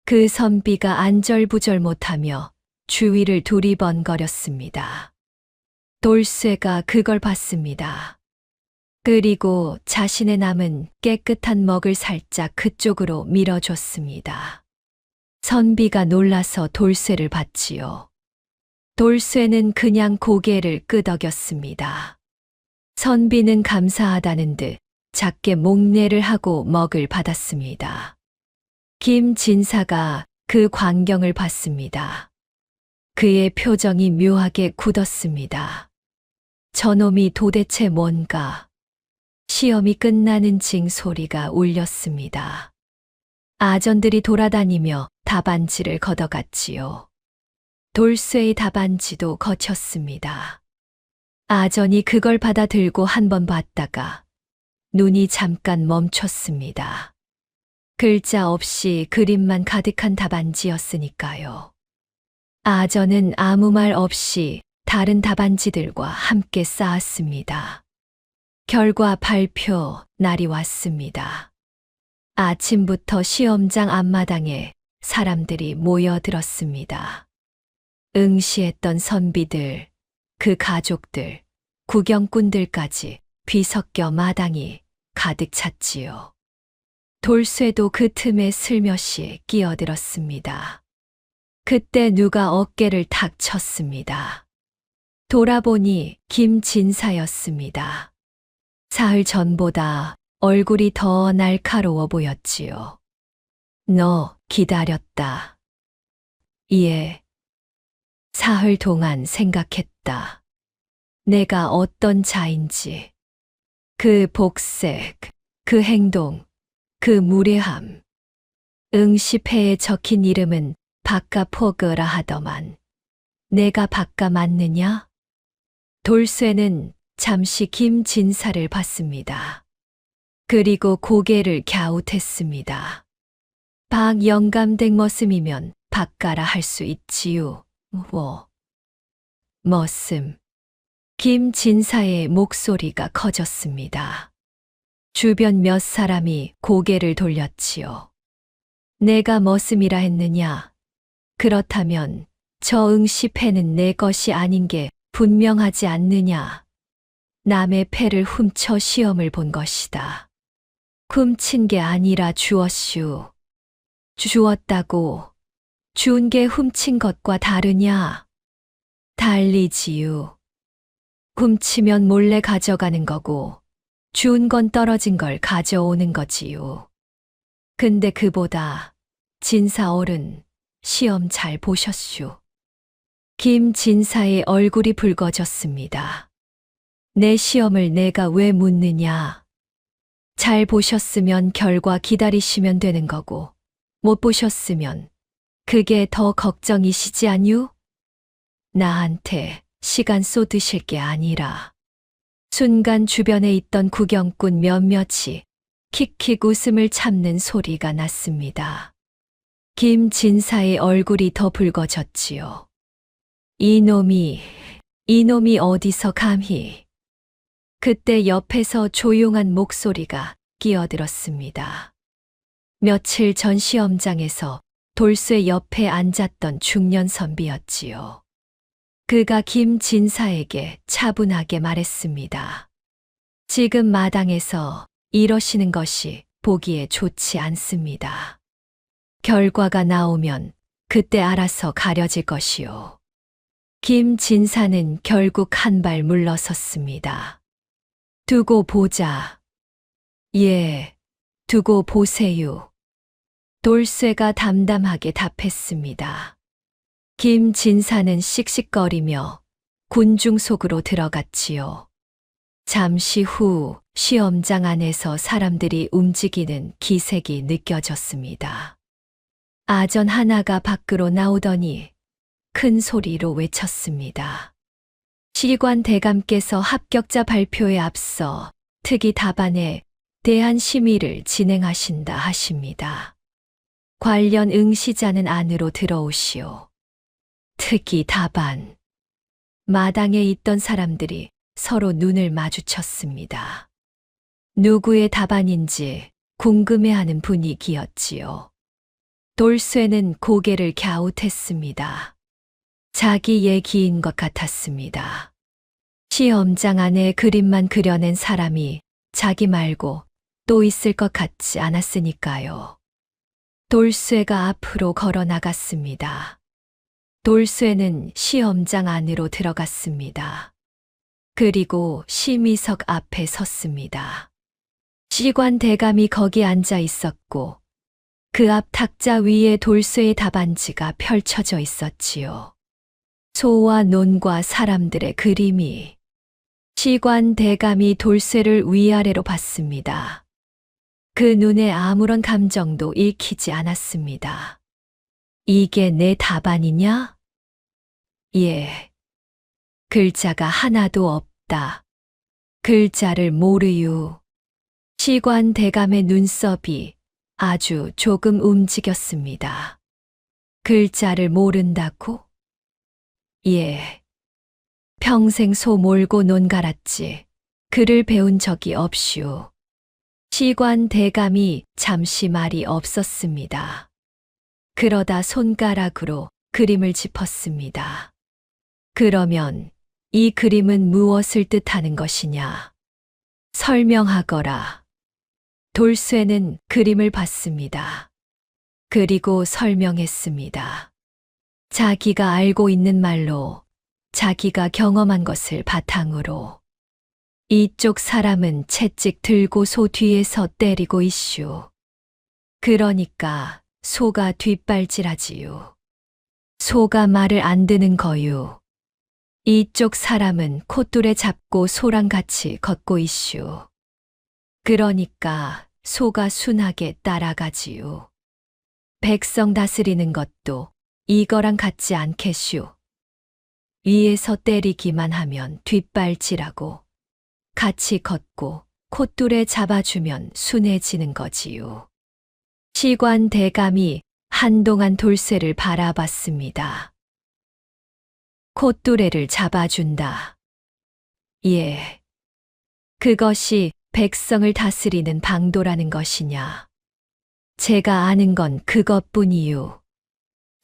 그 선비가 안절부절 못하며 주위를 두리번거렸습니다. 돌쇠가 그걸 봤습니다. 그리고 자신의 남은 깨끗한 먹을 살짝 그쪽으로 밀어줬습니다. 선비가 놀라서 돌쇠를 봤지요. 돌쇠는 그냥 고개를 끄덕였습니다. 선비는 감사하다는 듯 작게 목례를 하고 먹을 받았습니다. 김진사가 그 광경을 봤습니다. 그의 표정이 묘하게 굳었습니다. 저놈이 도대체 뭔가. 시험이 끝나는 징소리가 울렸습니다. 아전들이 돌아다니며 답안지를 걷어갔지요. 돌쇠의 답안지도 거쳤습니다. 아전이 그걸 받아 들고 한 번 봤다가 눈이 잠깐 멈췄습니다. 글자 없이 그림만 가득한 답안지였으니까요. 아전은 아무 말 없이 다른 답안지들과 함께 쌓았습니다. 결과 발표 날이 왔습니다. 아침부터 시험장 앞마당에 사람들이 모여들었습니다. 응시했던 선비들, 그 가족들, 구경꾼들까지 뒤섞여 마당이 가득 찼지요. 돌쇠도 그 틈에 슬며시 끼어들었습니다. 그때 누가 어깨를 탁 쳤습니다. 돌아보니 김진사였습니다. 사흘 전보다 얼굴이 더 날카로워 보였지요. 너 기다렸다. 예. 사흘 동안 생각했다. 내가 어떤 자인지. 그 복색, 그 행동, 그 무례함. 응시패에 적힌 이름은 박가포그라 하더만. 내가 박가 맞느냐? 돌쇠는 잠시 김진사를 봤습니다. 그리고 고개를 갸웃했습니다. 박영감댁 머슴이면 박가라 할 수 있지요. 머슴. 김진사의 목소리가 커졌습니다. 주변 몇 사람이 고개를 돌렸지요. 내가 머슴이라 했느냐? 그렇다면 저 응시패는 내 것이 아닌 게 분명하지 않느냐? 남의 패를 훔쳐 시험을 본 것이다. 훔친 게 아니라 주었슈. 주었다고 주운 게 훔친 것과 다르냐? 달리지요. 훔치면 몰래 가져가는 거고 주운 건 떨어진 걸 가져오는 거지요. 근데 그보다 진사 어른 시험 잘 보셨슈. 김진사의 얼굴이 붉어졌습니다. 내 시험을 내가 왜 묻느냐? 잘 보셨으면 결과 기다리시면 되는 거고 못 보셨으면 그게 더 걱정이시지 않유? 나한테 시간 쏟으실 게 아니라. 순간 주변에 있던 구경꾼 몇몇이 킥킥 웃음을 참는 소리가 났습니다. 김진사의 얼굴이 더 붉어졌지요. 이놈이 어디서 감히. 그때 옆에서 조용한 목소리가 끼어들었습니다. 며칠 전 시험장에서 돌쇠 옆에 앉았던 중년 선비였지요. 그가 김진사에게 차분하게 말했습니다. 지금 마당에서 이러시는 것이 보기에 좋지 않습니다. 결과가 나오면 그때 알아서 가려질 것이요. 김진사는 결국 한 발 물러섰습니다. 두고 보자. 예, 두고 보세요. 돌쇠가 담담하게 답했습니다. 김진사는 씩씩거리며 군중 속으로 들어갔지요. 잠시 후 시험장 안에서 사람들이 움직이는 기색이 느껴졌습니다. 아전 하나가 밖으로 나오더니 큰 소리로 외쳤습니다. 시관 대감께서 합격자 발표에 앞서 특이 답안에 대한 심의를 진행하신다 하십니다. 관련 응시자는 안으로 들어오시오. 특이 답안. 마당에 있던 사람들이 서로 눈을 마주쳤습니다. 누구의 답안인지 궁금해하는 분위기였지요. 돌쇠는 고개를 갸웃했습니다. 자기 얘기인 것 같았습니다. 시험장 안에 그림만 그려낸 사람이 자기 말고 또 있을 것 같지 않았으니까요. 돌쇠가 앞으로 걸어 나갔습니다. 돌쇠는 시험장 안으로 들어갔습니다. 그리고 심의석 앞에 섰습니다. 시관 대감이 거기 앉아 있었고 그 앞 탁자 위에 돌쇠의 답안지가 펼쳐져 있었지요. 소와 논과 사람들의 그림이. 시관 대감이 돌쇠를 위아래로 봤습니다. 그 눈에 아무런 감정도 읽히지 않았습니다. 이게 내 답안이냐? 예. 글자가 하나도 없다. 글자를 모르유. 시관 대감의 눈썹이 아주 조금 움직였습니다. 글자를 모른다고? 예. 평생 소 몰고 논 갈았지. 글을 배운 적이 없슈. 시관 대감이 잠시 말이 없었습니다. 그러다 손가락으로 그림을 짚었습니다. 그러면 이 그림은 무엇을 뜻하는 것이냐? 설명하거라. 돌쇠는 그림을 봤습니다. 그리고 설명했습니다. 자기가 알고 있는 말로, 자기가 경험한 것을 바탕으로. 이쪽 사람은 채찍 들고 소 뒤에서 때리고 있슈. 그러니까 소가 뒷발질하지요. 소가 말을 안 듣는 거유. 이쪽 사람은 콧뚜레 잡고 소랑 같이 걷고 있슈. 그러니까 소가 순하게 따라가지요. 백성 다스리는 것도 이거랑 같지 않겠슈. 위에서 때리기만 하면 뒷발질하고 같이 걷고 콧뚜레 잡아주면 순해지는 거지요. 시관 대감이 한동안 돌쇠를 바라봤습니다. 콧뚜레를 잡아준다. 예. 그것이 백성을 다스리는 방도라는 것이냐. 제가 아는 건 그것뿐이요.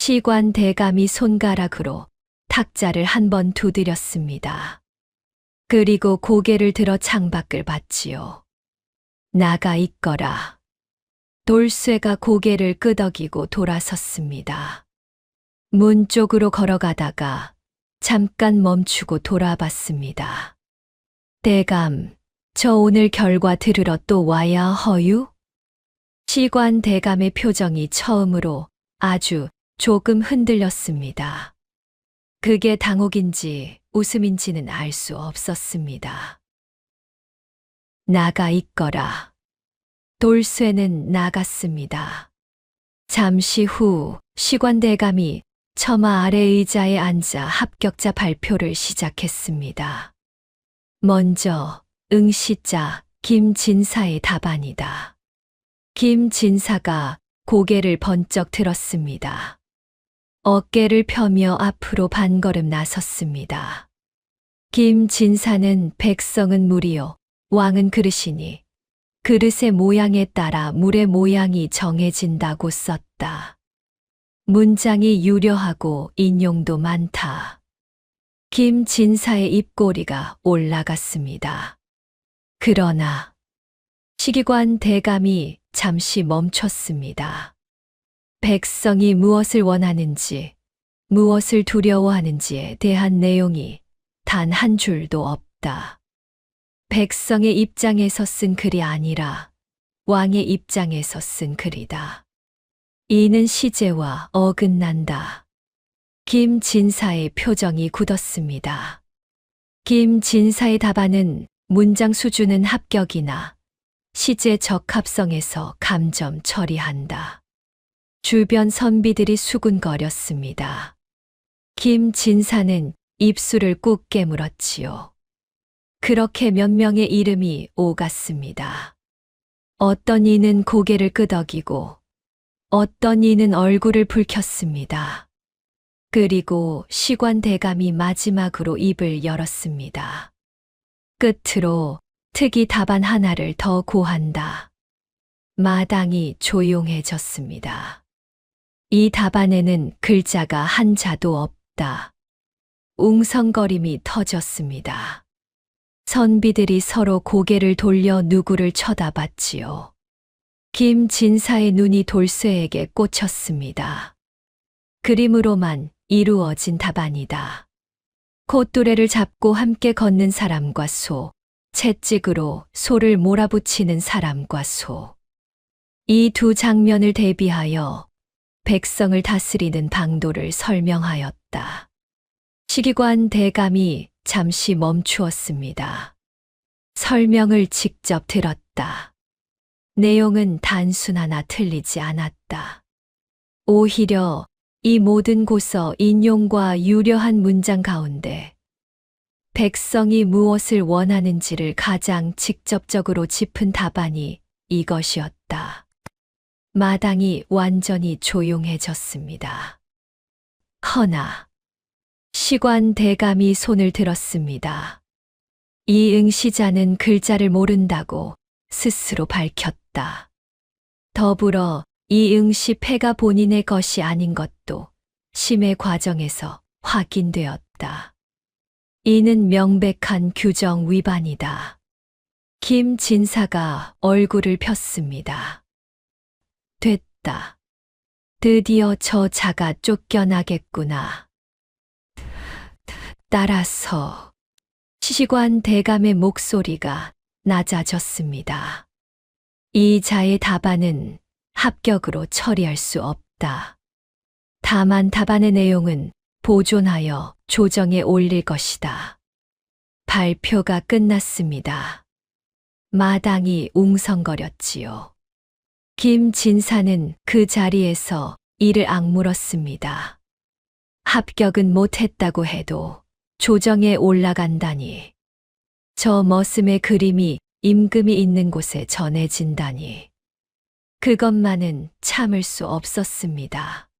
시관 대감이 손가락으로 탁자를 한 번 두드렸습니다. 그리고 고개를 들어 창밖을 봤지요. 나가 있거라. 돌쇠가 고개를 끄덕이고 돌아섰습니다. 문 쪽으로 걸어가다가 잠깐 멈추고 돌아봤습니다. 대감, 저 오늘 결과 들으러 또 와야 허유? 시관 대감의 표정이 처음으로 아주 조금 흔들렸습니다. 그게 당혹인지 웃음인지는 알 수 없었습니다. 나가 있거라. 돌쇠는 나갔습니다. 잠시 후 시관 대감이 처마 아래 의자에 앉아 합격자 발표를 시작했습니다. 먼저 응시자 김진사의 답안이다. 김진사가 고개를 번쩍 들었습니다. 어깨를 펴며 앞으로 반걸음 나섰습니다. 김진사는 백성은 물이요, 왕은 그릇이니 그릇의 모양에 따라 물의 모양이 정해진다고 썼다. 문장이 유려하고 인용도 많다. 김진사의 입꼬리가 올라갔습니다. 그러나 시기관 대감이 잠시 멈췄습니다. 백성이 무엇을 원하는지, 무엇을 두려워하는지에 대한 내용이 단 한 줄도 없다. 백성의 입장에서 쓴 글이 아니라 왕의 입장에서 쓴 글이다. 이는 시제와 어긋난다. 김진사의 표정이 굳었습니다. 김진사의 답안은 문장 수준은 합격이나 시제 적합성에서 감점 처리한다. 주변 선비들이 수군거렸습니다. 김진사는 입술을 꾹 깨물었지요. 그렇게 몇 명의 이름이 오갔습니다. 어떤 이는 고개를 끄덕이고 어떤 이는 얼굴을 붉혔습니다. 그리고 시관 대감이 마지막으로 입을 열었습니다. 끝으로 특이 답안 하나를 더 고한다. 마당이 조용해졌습니다. 이 답안에는 글자가 한 자도 없다. 웅성거림이 터졌습니다. 선비들이 서로 고개를 돌려 누구를 쳐다봤지요. 김진사의 눈이 돌쇠에게 꽂혔습니다. 그림으로만 이루어진 답안이다. 콧뚜레를 잡고 함께 걷는 사람과 소, 채찍으로 소를 몰아붙이는 사람과 소. 이 두 장면을 대비하여 백성을 다스리는 방도를 설명하였다. 시기관 대감이 잠시 멈추었습니다. 설명을 직접 들었다. 내용은 단순 하나 틀리지 않았다. 오히려 이 모든 고서 인용과 유려한 문장 가운데 백성이 무엇을 원하는지를 가장 직접적으로 짚은 답안이 이것이었다. 마당이 완전히 조용해졌습니다. 허나 시관 대감이 손을 들었습니다. 이 응시자는 글자를 모른다고 스스로 밝혔다. 더불어 이 응시 패가 본인의 것이 아닌 것도 심의 과정에서 확인되었다. 이는 명백한 규정 위반이다. 김진사가 얼굴을 폈습니다. 됐다. 드디어 저 자가 쫓겨나겠구나. 따라서 시시관 대감의 목소리가 낮아졌습니다. 이 자의 답안은 합격으로 처리할 수 없다. 다만 답안의 내용은 보존하여 조정에 올릴 것이다. 발표가 끝났습니다. 마당이 웅성거렸지요. 김 진사는 그 자리에서 이를 악물었습니다. 합격은 못했다고 해도 조정에 올라간다니. 저 머슴의 그림이 임금이 있는 곳에 전해진다니. 그것만은 참을 수 없었습니다.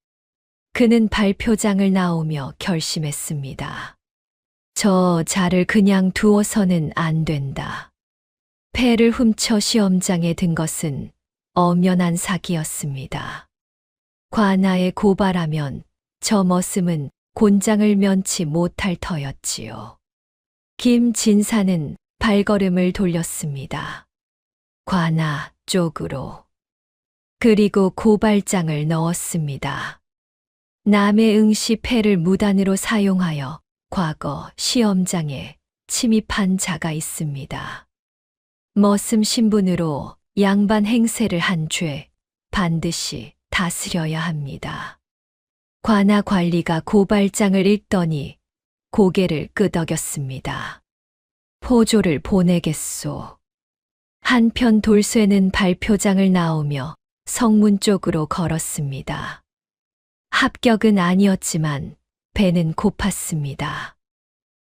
그는 발표장을 나오며 결심했습니다. 저 자를 그냥 두어서는 안 된다. 패를 훔쳐 시험장에 든 것은 엄연한 사기였습니다. 관아에 고발하면 저 머슴은 곤장을 면치 못할 터였지요. 김 진사는 발걸음을 돌렸습니다. 관아 쪽으로. 그리고 고발장을 넣었습니다. 남의 응시 패를 무단으로 사용하여 과거 시험장에 침입한 자가 있습니다. 머슴 신분으로 양반 행세를 한 죄 반드시 다스려야 합니다. 관아 관리가 고발장을 읽더니 고개를 끄덕였습니다. 포조를 보내겠소. 한편 돌쇠는 발표장을 나오며 성문 쪽으로 걸었습니다. 합격은 아니었지만 배는 고팠습니다.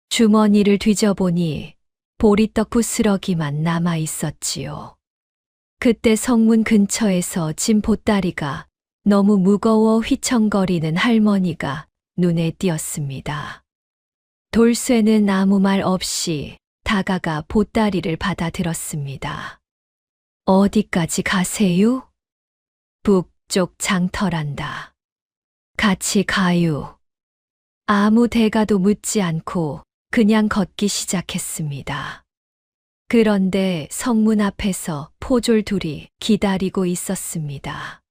주머니를 뒤져보니 보리떡 부스러기만 남아 있었지요. 그때 성문 근처에서 진 보따리가 너무 무거워 휘청거리는 할머니가 눈에 띄었습니다. 돌쇠는 아무 말 없이 다가가 보따리를 받아들었습니다. 어디까지 가세요? 북쪽 장터란다. 같이 가요. 아무 대가도 묻지 않고 그냥 걷기 시작했습니다. 그런데 성문 앞에서 포졸 둘이 기다리고 있었습니다.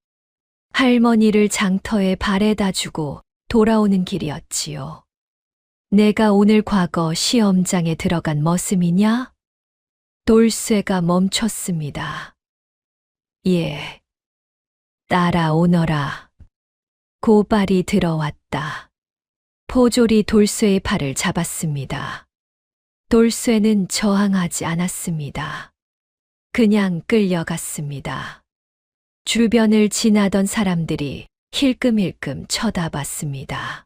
할머니를 장터에 발에다 주고 돌아오는 길이었지요. 내가 오늘 과거 시험장에 들어간 머슴이냐? 돌쇠가 멈췄습니다. 예. 따라오너라. 고발이 들어왔다. 포졸이 돌쇠의 팔을 잡았습니다. 돌쇠는 저항하지 않았습니다. 그냥 끌려갔습니다. 주변을 지나던 사람들이 힐끔힐끔 쳐다봤습니다.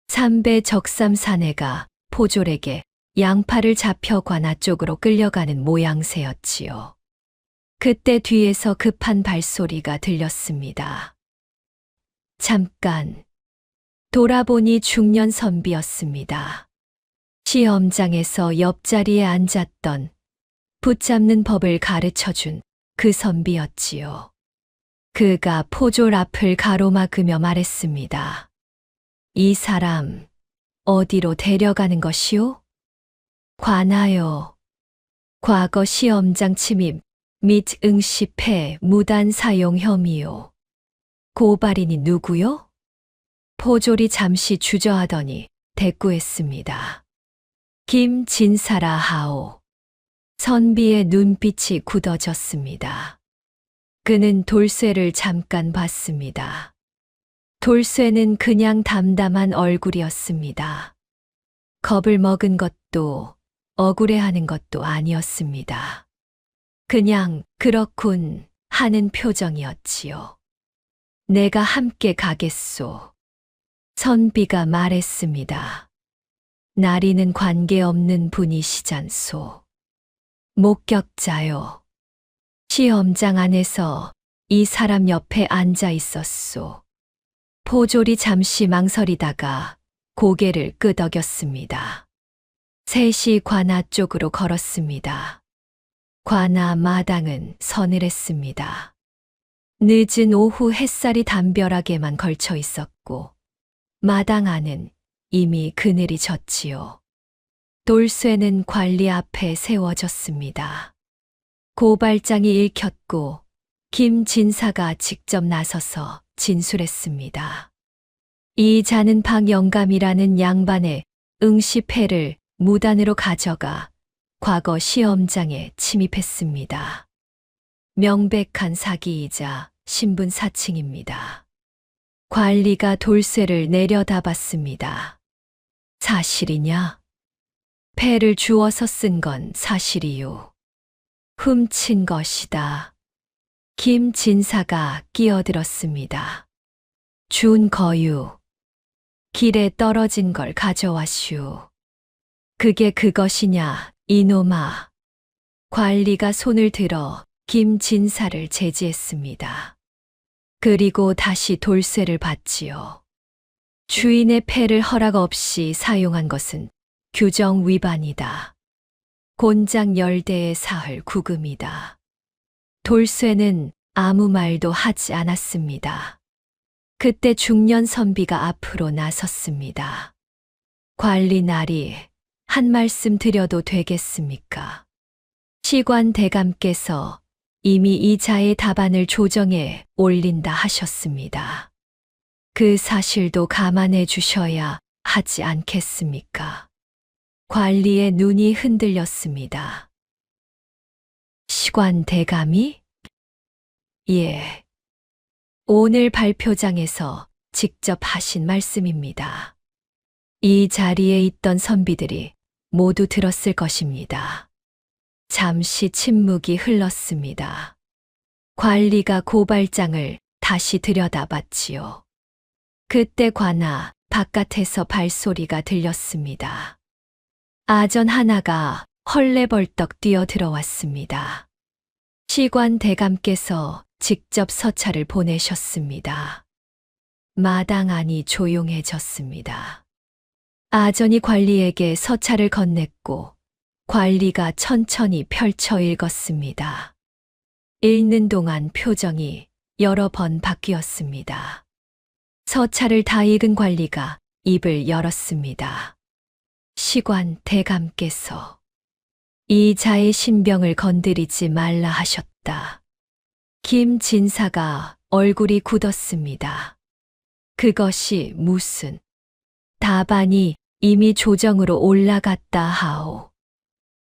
삼배 적삼 사내가 포졸에게 양팔을 잡혀 관아 쪽으로 끌려가는 모양새였지요. 그때 뒤에서 급한 발소리가 들렸습니다. 잠깐. 돌아보니 중년 선비였습니다. 시험장에서 옆자리에 앉았던 붙잡는 법을 가르쳐준 그 선비였지요. 그가 포졸 앞을 가로막으며 말했습니다. 이 사람 어디로 데려가는 것이오? 관하여. 과거 시험장 침입 및 응시패 무단 사용 혐의요. 고발인이 누구요? 포졸이 잠시 주저하더니 대꾸했습니다. 김진사라 하오. 선비의 눈빛이 굳어졌습니다. 그는 돌쇠를 잠깐 봤습니다. 돌쇠는 그냥 담담한 얼굴이었습니다. 겁을 먹은 것도 억울해하는 것도 아니었습니다. 그냥 그렇군 하는 표정이었지요. 내가 함께 가겠소. 선비가 말했습니다. 나리는 관계없는 분이시잖소. 목격자요. 시험장 안에서 이 사람 옆에 앉아 있었소. 포졸이 잠시 망설이다가 고개를 끄덕였습니다. 셋이 관아 쪽으로 걸었습니다. 관아 마당은 서늘했습니다. 늦은 오후 햇살이 담벼락에만 걸쳐 있었고 마당 안은 이미 그늘이 졌지요. 돌쇠는 관리 앞에 세워졌습니다. 고발장이 읽혔고 김 진사가 직접 나서서 진술했습니다. 이 자는 박영감이라는 양반의 응시패를 무단으로 가져가 과거 시험장에 침입했습니다. 명백한 사기이자 신분 사칭입니다. 관리가 돌쇠를 내려다봤습니다. 사실이냐? 패를 주워서 쓴 건 사실이요. 훔친 것이다. 김 진사가 끼어들었습니다. 준 거유. 길에 떨어진 걸 가져왔슈. 그게 그것이냐, 이놈아. 관리가 손을 들어 김 진사를 제지했습니다. 그리고 다시 돌쇠를 받지요. 주인의 패를 허락 없이 사용한 것은 규정 위반이다. 곤장 10대의 사흘 구금이다. 돌쇠는 아무 말도 하지 않았습니다. 그때 중년 선비가 앞으로 나섰습니다. 관리 나리, 한 말씀 드려도 되겠습니까? 시관 대감께서 이미 이 자의 답안을 조정해 올린다 하셨습니다. 그 사실도 감안해 주셔야 하지 않겠습니까? 관리의 눈이 흔들렸습니다. 시관 대감이? 예. 오늘 발표장에서 직접 하신 말씀입니다. 이 자리에 있던 선비들이 모두 들었을 것입니다. 잠시 침묵이 흘렀습니다. 관리가 고발장을 다시 들여다봤지요. 그때 관아 바깥에서 발소리가 들렸습니다. 아전 하나가 헐레벌떡 뛰어 들어왔습니다. 시관 대감께서 직접 서찰을 보내셨습니다. 마당 안이 조용해졌습니다. 아전이 관리에게 서찰을 건넸고 관리가 천천히 펼쳐 읽었습니다. 읽는 동안 표정이 여러 번 바뀌었습니다. 서찰을 다 읽은 관리가 입을 열었습니다. 시관 대감께서 이 자의 신병을 건드리지 말라 하셨다. 김 진사가 얼굴이 굳었습니다. 그것이 무슨 답안이 이미 조정으로 올라갔다 하오.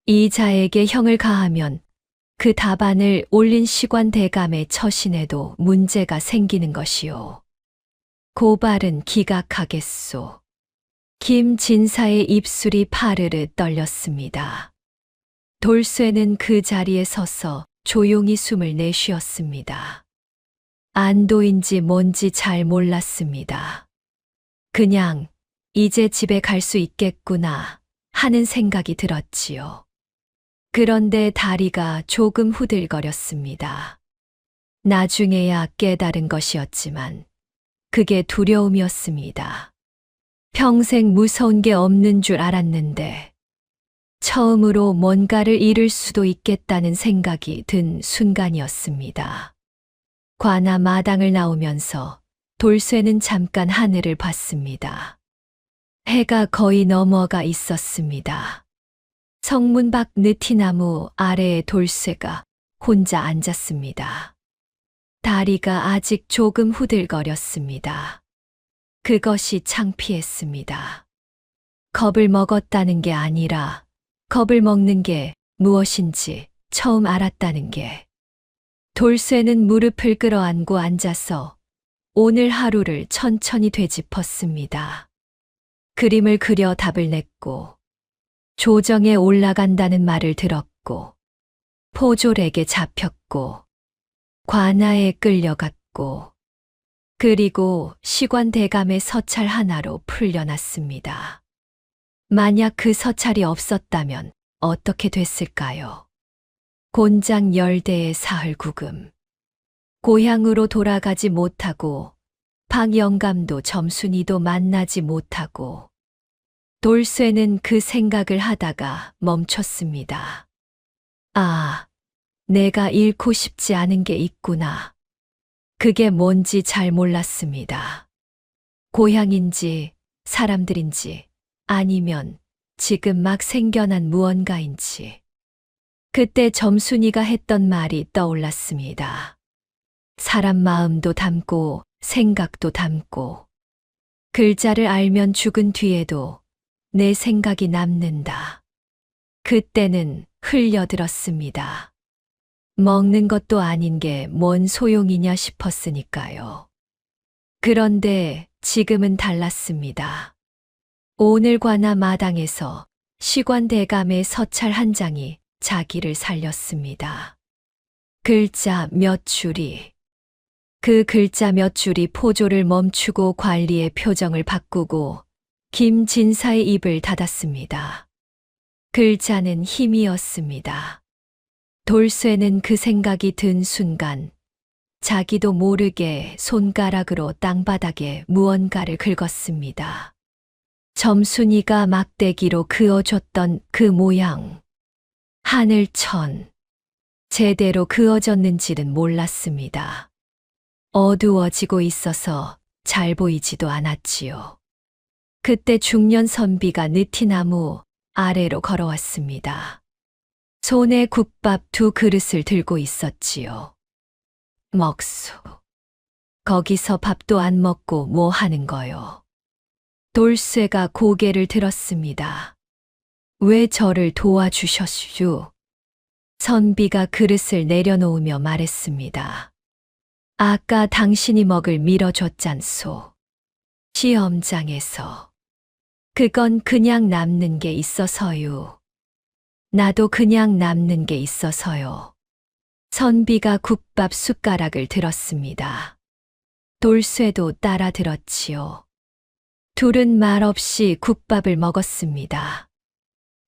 이 자에게 형을 가하면 그 답안을 올린 시관 대감의 처신에도 문제가 생기는 것이오. 고발은 기각하겠소. 김 진사의 입술이 파르르 떨렸습니다. 돌쇠는 그 자리에 서서 조용히 숨을 내쉬었습니다. 안도인지 뭔지 잘 몰랐습니다. 그냥 이제 집에 갈 수 있겠구나 하는 생각이 들었지요. 그런데 다리가 조금 후들거렸습니다. 나중에야 깨달은 것이었지만 그게 두려움이었습니다. 평생 무서운 게 없는 줄 알았는데 처음으로 뭔가를 잃을 수도 있겠다는 생각이 든 순간이었습니다. 관아 마당을 나오면서 돌쇠는 잠깐 하늘을 봤습니다. 해가 거의 넘어가 있었습니다. 성문 밖 느티나무 아래에 돌쇠가 혼자 앉았습니다. 다리가 아직 조금 후들거렸습니다. 그것이 창피했습니다. 겁을 먹었다는 게 아니라 겁을 먹는 게 무엇인지 처음 알았다는 게. 돌쇠는 무릎을 끌어안고 앉아서 오늘 하루를 천천히 되짚었습니다. 그림을 그려 답을 냈고 조정에 올라간다는 말을 들었고 포졸에게 잡혔고 관아에 끌려갔고 그리고 시관 대감의 서찰 하나로 풀려났습니다. 만약 그 서찰이 없었다면 어떻게 됐을까요? 곤장 10대의 사흘 구금. 고향으로 돌아가지 못하고 박영감도 점순이도 만나지 못하고 돌쇠는 그 생각을 하다가 멈췄습니다. 아, 내가 잃고 싶지 않은 게 있구나. 그게 뭔지 잘 몰랐습니다. 고향인지 사람들인지 아니면 지금 막 생겨난 무언가인지. 그때 점순이가 했던 말이 떠올랐습니다. 사람 마음도 담고 생각도 담고 글자를 알면 죽은 뒤에도 내 생각이 남는다. 그때는 흘려들었습니다. 먹는 것도 아닌 게 뭔 소용이냐 싶었으니까요. 그런데 지금은 달랐습니다. 오늘 관아 마당에서 시관대감의 서찰 한 장이 자기를 살렸습니다. 글자 몇 줄이. 그 글자 몇 줄이 포조를 멈추고 관리의 표정을 바꾸고 김진사의 입을 닫았습니다. 글자는 힘이었습니다. 돌쇠는 그 생각이 든 순간 자기도 모르게 손가락으로 땅바닥에 무언가를 긁었습니다. 점순이가 막대기로 그어줬던 그 모양. 하늘천. 제대로 그어졌는지는 몰랐습니다. 어두워지고 있어서 잘 보이지도 않았지요. 그때 중년 선비가 느티나무 아래로 걸어왔습니다. 손에 국밥 2그릇을 들고 있었지요. 먹소. 거기서 밥도 안 먹고 뭐 하는 거요? 돌쇠가 고개를 들었습니다. 왜 저를 도와주셨슈? 선비가 그릇을 내려놓으며 말했습니다. 아까 당신이 먹을 밀어줬잖소. 시험장에서. 그건 그냥 남는 게 있어서요. 나도 그냥 남는 게 있어서요. 선비가 국밥 숟가락을 들었습니다. 돌쇠도 따라 들었지요. 둘은 말없이 국밥을 먹었습니다.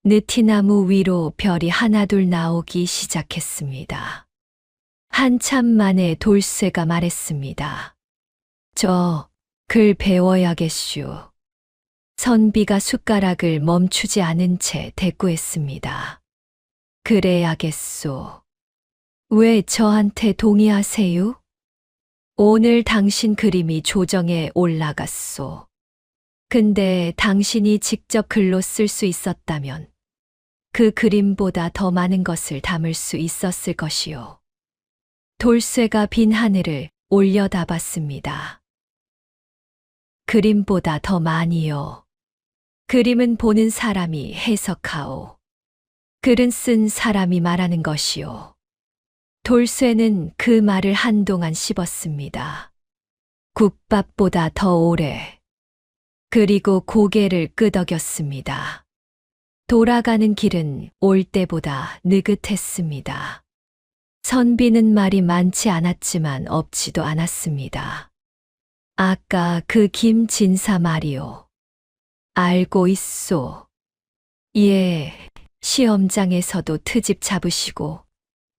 느티나무 위로 별이 하나둘 나오기 시작했습니다. 한참 만에 돌쇠가 말했습니다. 저 글 배워야겠슈. 선비가 숟가락을 멈추지 않은 채 대꾸했습니다. 그래야겠소. 왜 저한테 동의하세요? 오늘 당신 그림이 조정에 올라갔소. 근데 당신이 직접 글로 쓸 수 있었다면 그 그림보다 더 많은 것을 담을 수 있었을 것이요. 돌쇠가 빈 하늘을 올려다봤습니다. 그림보다 더 많이요. 그림은 보는 사람이 해석하오. 글은 쓴 사람이 말하는 것이요. 돌쇠는 그 말을 한동안 씹었습니다. 국밥보다 더 오래. 그리고 고개를 끄덕였습니다. 돌아가는 길은 올 때보다 느긋했습니다. 선비는 말이 많지 않았지만 없지도 않았습니다. 아까 그 김진사 말이요. 알고 있소. 예, 시험장에서도 트집 잡으시고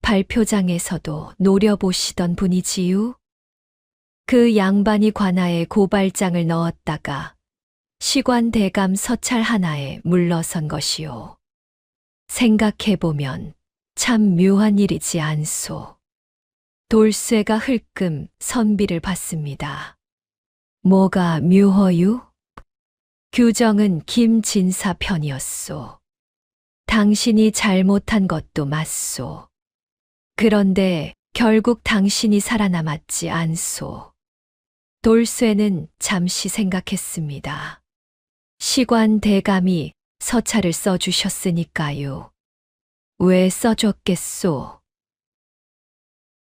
발표장에서도 노려보시던 분이지요. 그 양반이 관아에 고발장을 넣었다가 시관대감 서찰 하나에 물러선 것이요. 생각해보면 참 묘한 일이지 않소. 돌쇠가 흘끔 선비를 봤습니다. 뭐가 묘허유? 규정은 김진사 편이었소. 당신이 잘못한 것도 맞소. 그런데 결국 당신이 살아남았지 않소. 돌쇠는 잠시 생각했습니다. 시관대감이 서찰을 써주셨으니까요. 왜 써줬겠소?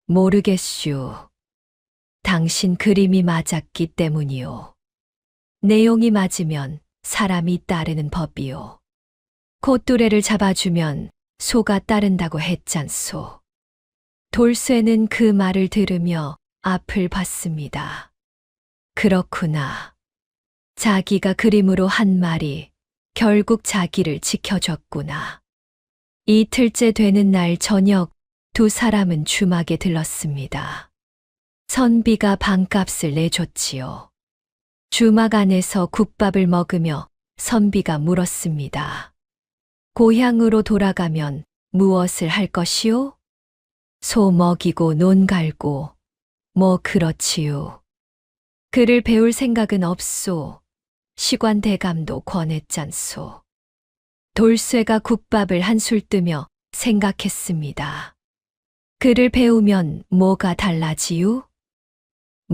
모르겠슈. 당신 그림이 맞았기 때문이요. 내용이 맞으면 사람이 따르는 법이요. 콧뚜레를 잡아주면 소가 따른다고 했잖소. 돌쇠는 그 말을 들으며 앞을 봤습니다. 그렇구나. 자기가 그림으로 한 말이 결국 자기를 지켜줬구나. 이틀째 되는 날 저녁 2사람은 주막에 들렀습니다. 선비가 방값을 내줬지요. 주막 안에서 국밥을 먹으며 선비가 물었습니다. 고향으로 돌아가면 무엇을 할 것이요? 소 먹이고 논 갈고 뭐 그렇지요. 글을 배울 생각은 없소. 시관대감도 권했잖소. 돌쇠가 국밥을 한술 뜨며 생각했습니다. 글을 배우면 뭐가 달라지요?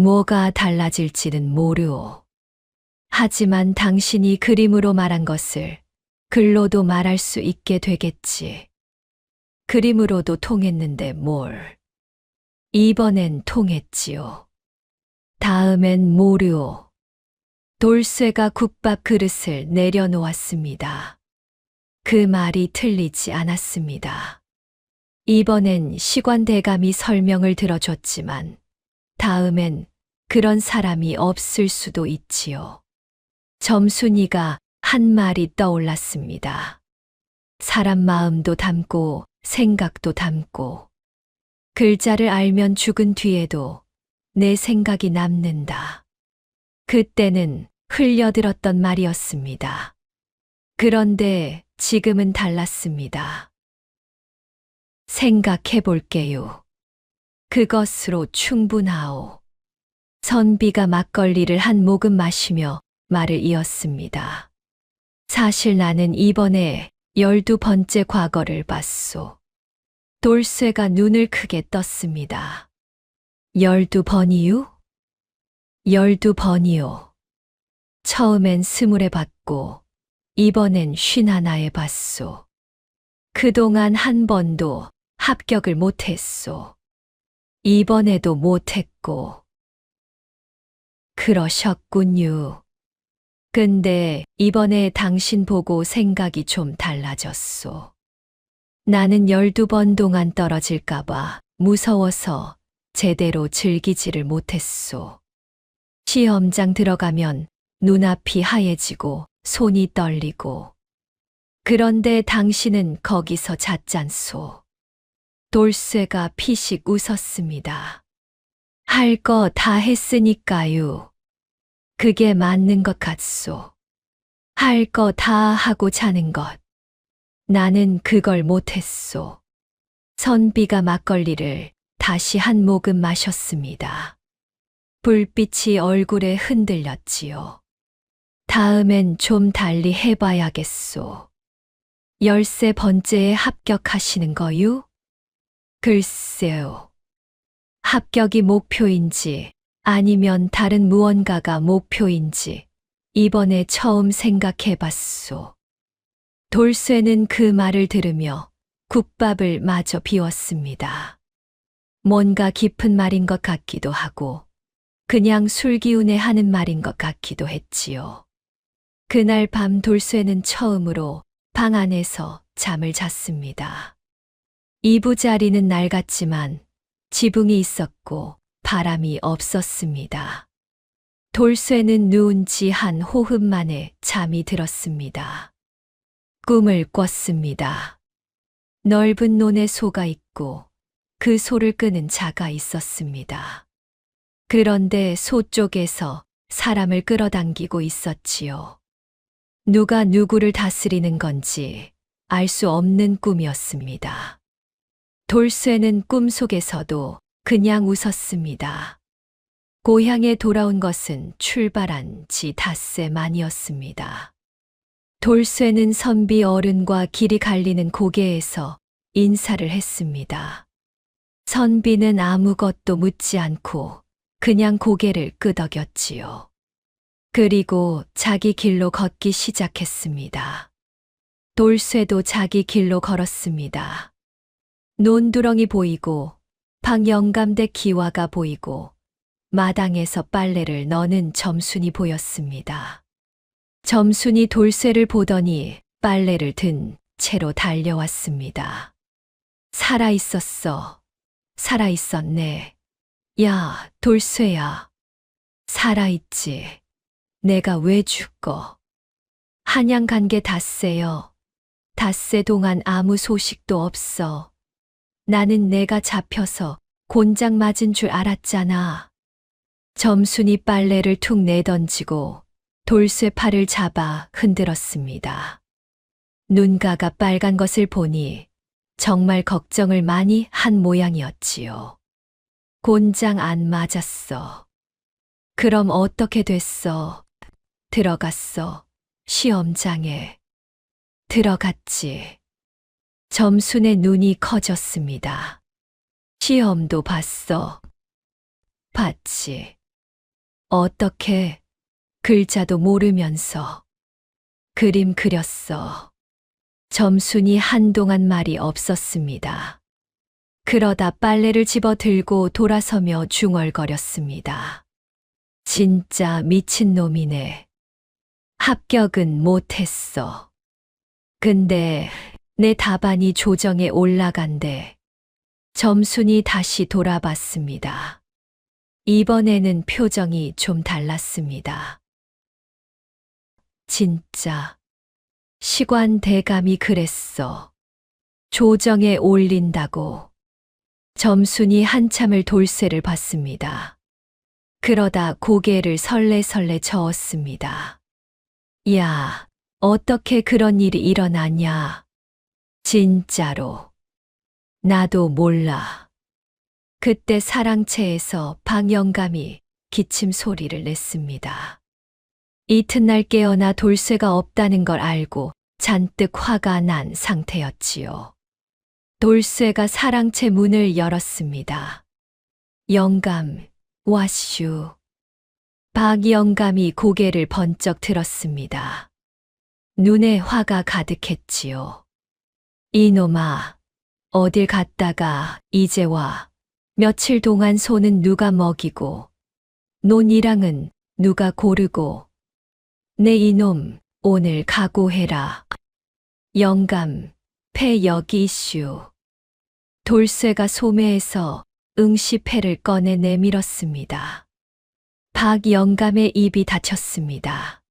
뭐가 달라질지는 모르오. 하지만 당신이 그림으로 말한 것을 글로도 말할 수 있게 되겠지. 그림으로도 통했는데 뭘. 이번엔 통했지요. 다음엔 모르오. 돌쇠가 국밥 그릇을 내려놓았습니다. 그 말이 틀리지 않았습니다. 이번엔 시관대감이 설명을 들어줬지만 다음엔 그런 사람이 없을 수도 있지요. 점순이가 한 말이 떠올랐습니다. 사람 마음도 담고 생각도 담고 글자를 알면 죽은 뒤에도 내 생각이 남는다. 그때는 흘려들었던 말이었습니다. 그런데 지금은 달랐습니다. 생각해 볼게요. 그것으로 충분하오. 선비가 막걸리를 한 모금 마시며 말을 이었습니다. 사실 나는 이번에 12번째 과거를 봤소. 돌쇠가 눈을 크게 떴습니다. 12번이요? 12번이요. 처음엔 20에 봤고 이번엔 51에 봤소. 그동안 한 번도 합격을 못했소. 이번에도 못했고. 그러셨군요. 근데 이번에 당신 보고 생각이 좀 달라졌소. 나는 12번 동안 떨어질까봐 무서워서 제대로 즐기지를 못했소. 시험장 들어가면 눈앞이 하얘지고 손이 떨리고. 그런데 당신은 거기서 잤잖소. 돌쇠가 피식 웃었습니다. 할 거 다 했으니까요. 그게 맞는 것 같소. 할 거 다 하고 자는 것. 나는 그걸 못했소. 선비가 막걸리를 다시 한 모금 마셨습니다. 불빛이 얼굴에 흔들렸지요. 다음엔 좀 달리 해봐야겠소. 13번째에 합격하시는 거요? 글쎄요. 합격이 목표인지 아니면 다른 무언가가 목표인지 이번에 처음 생각해봤소. 돌쇠는 그 말을 들으며 국밥을 마저 비웠습니다. 뭔가 깊은 말인 것 같기도 하고 그냥 술기운에 하는 말인 것 같기도 했지요. 그날 밤 돌쇠는 처음으로 방 안에서 잠을 잤습니다. 이부자리는 낡았지만 지붕이 있었고 바람이 없었습니다. 돌쇠는 누운 지 한 호흡 만에 잠이 들었습니다. 꿈을 꿨습니다. 넓은 논에 소가 있고 그 소를 끄는 자가 있었습니다. 그런데 소 쪽에서 사람을 끌어당기고 있었지요. 누가 누구를 다스리는 건지 알 수 없는 꿈이었습니다. 돌쇠는 꿈속에서도 그냥 웃었습니다. 고향에 돌아온 것은 출발한 지 닷새만이었습니다. 돌쇠는 선비 어른과 길이 갈리는 고개에서 인사를 했습니다. 선비는 아무것도 묻지 않고 그냥 고개를 끄덕였지요. 그리고 자기 길로 걷기 시작했습니다. 돌쇠도 자기 길로 걸었습니다. 논두렁이 보이고 방 영감대 기와가 보이고 마당에서 빨래를 넣는 점순이 보였습니다. 점순이 돌쇠를 보더니 빨래를 든 채로 달려왔습니다. 살아있었어. 살아있었네. 야, 돌쇠야. 살아있지. 내가 왜 죽어? 한양 간 게 닷새여. 닷새 동안 아무 소식도 없어. 나는 내가 잡혀서 곤장 맞은 줄 알았잖아. 점순이 빨래를 툭 내던지고 돌쇠 팔을 잡아 흔들었습니다. 눈가가 빨간 것을 보니 정말 걱정을 많이 한 모양이었지요. 곤장 안 맞았어. 그럼 어떻게 됐어? 들어갔어. 시험장에. 들어갔지. 점순의 눈이 커졌습니다. 시험도 봤어. 봤지. 어떻게 글자도 모르면서 그림 그렸어. 점순이 한동안 말이 없었습니다. 그러다 빨래를 집어 들고 돌아서며 중얼거렸습니다. 진짜 미친놈이네. 합격은 못했어. 근데 내 답안이 조정에 올라간대. 점순이 다시 돌아봤습니다. 이번에는 표정이 좀 달랐습니다. 진짜 시관 대감이 그랬어. 조정에 올린다고. 점순이 한참을 돌쇠를 봤습니다. 그러다 고개를 설레설레 저었습니다. 야, 어떻게 그런 일이 일어나냐? 진짜로. 나도 몰라. 그때 사랑채에서 방영감이 기침 소리를 냈습니다. 이튿날 깨어나 돌쇠가 없다는 걸 알고 잔뜩 화가 난 상태였지요. 돌쇠가 사랑채 문을 열었습니다. 영감, 와슈. 박영감이 고개를 번쩍 들었습니다. 눈에 화가 가득했지요. 이놈아, 어딜 갔다가 이제 와. 며칠 동안 소는 누가 먹이고, 논이랑은 누가 고르고, 내 이놈 오늘 각오해라. 영감, 패 여기 이슈. 돌쇠가 소매에서 응시패를 꺼내 내밀었습니다. 박영감의 입이 닫혔습니다.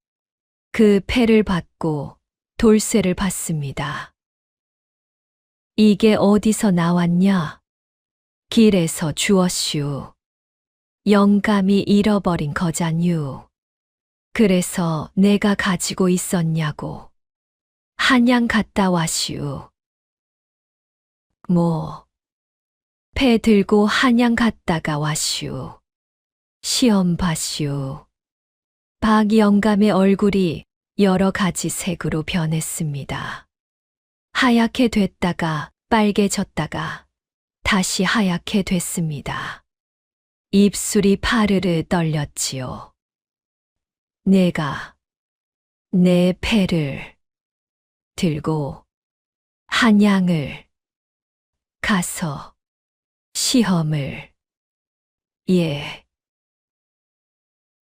그 패를 받고 돌쇠를 봤습니다. 이게 어디서 나왔냐? 길에서 주웠슈. 영감이 잃어버린 거잖유. 그래서 내가 가지고 있었냐고. 한양 갔다 와슈. 뭐, 패 들고 한양 갔다가 와슈. 시험 봐슈. 박영감의 얼굴이 여러 가지 색으로 변했습니다. 하얗게 됐다가 빨개졌다가 다시 하얗게 됐습니다. 입술이 파르르 떨렸지요. 내가 내 패를 들고 한양을 가서 시험을 예.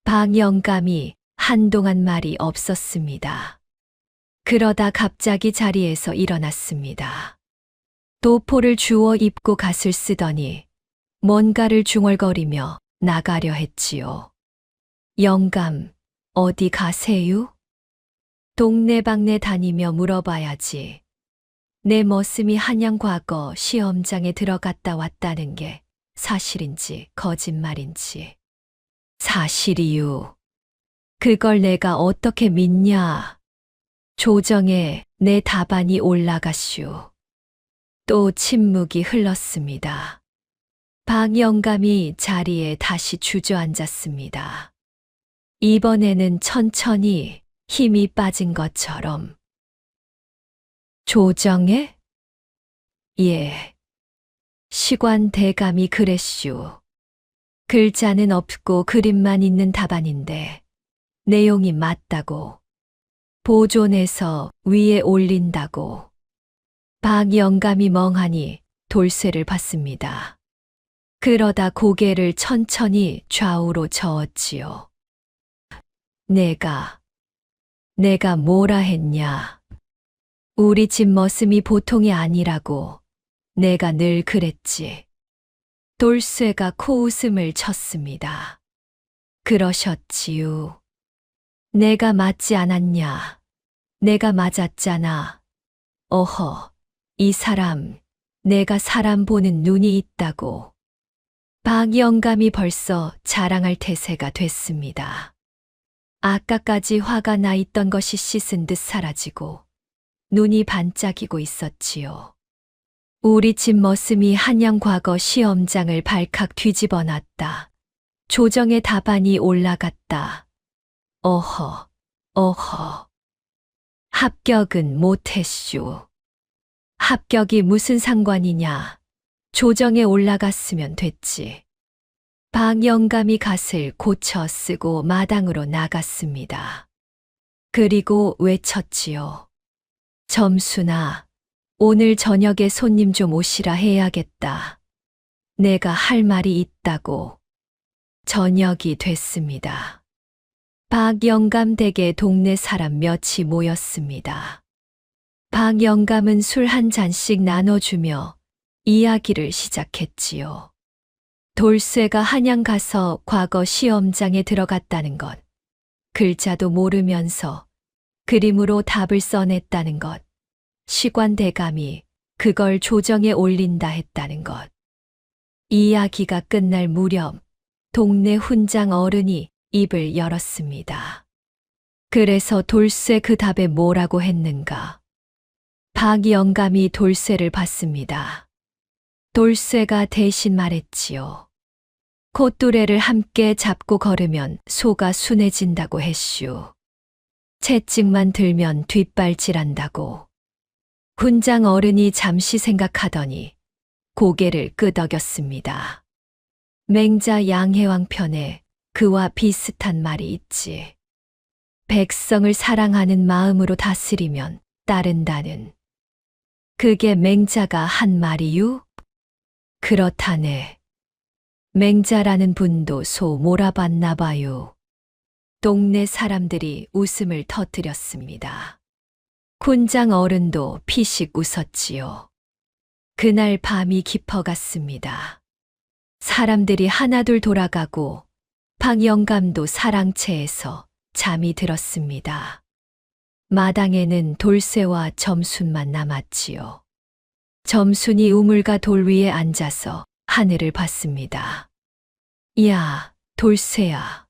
박영감이 한동안 말이 없었습니다. 그러다 갑자기 자리에서 일어났습니다. 도포를 주워 입고 갓을 쓰더니 뭔가를 중얼거리며 나가려 했지요. 영감, 어디 가세요? 동네방네 다니며 물어봐야지. 내 머슴이 한양과거 시험장에 들어갔다 왔다는 게 사실인지 거짓말인지. 사실이유. 그걸 내가 어떻게 믿냐. 조정에 내 답안이 올라갔슈. 또 침묵이 흘렀습니다. 박영감이 자리에 다시 주저앉았습니다. 이번에는 천천히 힘이 빠진 것처럼. 조정에? 예. 시관 대감이 그랬슈. 글자는 없고 그림만 있는 답안인데 내용이 맞다고. 보존해서 위에 올린다고. 박영감이 멍하니 돌쇠를 봤습니다. 그러다 고개를 천천히 좌우로 저었지요. 내가 뭐라 했냐. 우리 집 머슴이 보통이 아니라고 내가 늘 그랬지. 돌쇠가 코웃음을 쳤습니다. 그러셨지요. 내가 맞지 않았냐. 내가 맞았잖아. 어허, 이 사람, 내가 사람 보는 눈이 있다고. 박영감이 벌써 자랑할 태세가 됐습니다. 아까까지 화가 나 있던 것이 씻은 듯 사라지고 눈이 반짝이고 있었지요. 우리 집 머슴이 한양과거 시험장을 발칵 뒤집어 놨다. 조정의 답안이 올라갔다. 어허, 어허. 합격은 못했슈. 합격이 무슨 상관이냐. 조정에 올라갔으면 됐지. 박 영감이 갓을 고쳐 쓰고 마당으로 나갔습니다. 그리고 외쳤지요. 점순아, 오늘 저녁에 손님 좀 오시라 해야겠다. 내가 할 말이 있다고. 저녁이 됐습니다. 박 영감 댁에 동네 사람 몇이 모였습니다. 박 영감은 술 한 잔씩 나눠주며 이야기를 시작했지요. 돌쇠가 한양 가서 과거 시험장에 들어갔다는 것, 글자도 모르면서 그림으로 답을 써냈다는 것, 시관대감이 그걸 조정에 올린다 했다는 것. 이야기가 끝날 무렵 동네 훈장 어른이 입을 열었습니다. 그래서 돌쇠 그 답에 뭐라고 했는가? 박 영감이 돌쇠를 봤습니다. 돌쇠가 대신 말했지요. 콧뚜레를 함께 잡고 걸으면 소가 순해진다고 했슈. 채찍만 들면 뒷발질한다고. 훈장 어른이 잠시 생각하더니 고개를 끄덕였습니다. 맹자 양해왕 편에 그와 비슷한 말이 있지. 백성을 사랑하는 마음으로 다스리면 따른다는. 그게 맹자가 한 말이유? 그렇다네. 맹자라는 분도 소 몰아봤나 봐요. 동네 사람들이 웃음을 터뜨렸습니다. 훈장 어른도 피식 웃었지요. 그날 밤이 깊어갔습니다. 사람들이 하나둘 돌아가고 박 영감도 사랑채에서 잠이 들었습니다. 마당에는 돌쇠와 점순만 남았지요. 점순이 우물가 돌 위에 앉아서 하늘을 봤습니다. 야, 돌쇠야.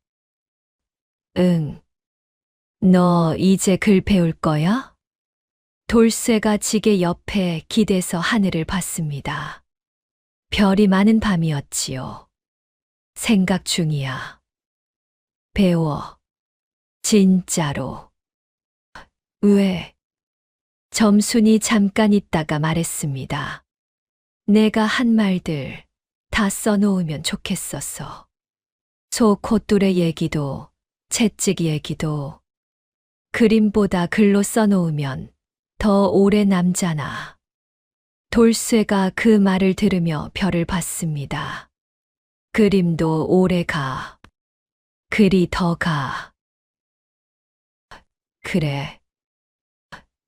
응. 너 이제 글 배울 거야? 돌쇠가 지게 옆에 기대서 하늘을 봤습니다. 별이 많은 밤이었지요. 생각 중이야. 배워. 진짜로. 왜? 점순이 잠깐 있다가 말했습니다. 내가 한 말들 다 써놓으면 좋겠어서. 소 콧뚜레 얘기도 채찍 얘기도 그림보다 글로 써놓으면 더 오래 남잖아. 돌쇠가 그 말을 들으며 별을 봤습니다. 그림도 오래 가. 글이 더 가. 그래.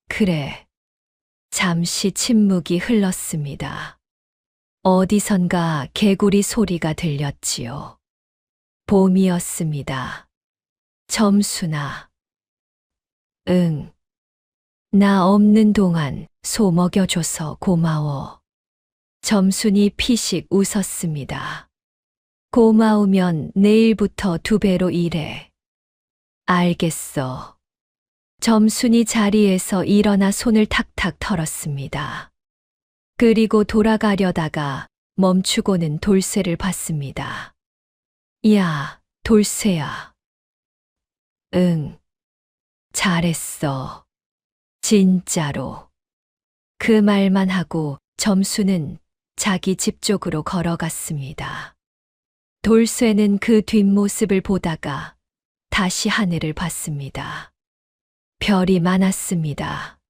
그래. 잠시 침묵이 흘렀습니다. 어디선가 개구리 소리가 들렸지요. 봄이었습니다. 점순아. 응. 나 없는 동안 소 먹여줘서 고마워. 점순이 피식 웃었습니다. 고마우면 내일부터 2배로 일해. 알겠어. 점순이 자리에서 일어나 손을 탁탁 털었습니다. 그리고 돌아가려다가 멈추고는 돌쇠를 봤습니다. 야, 돌쇠야. 응. 잘했어. 진짜로. 그 말만 하고 점순은 자기 집 쪽으로 걸어갔습니다. 돌쇠는 그 뒷모습을 보다가 다시 하늘을 봤습니다. 별이 많았습니다.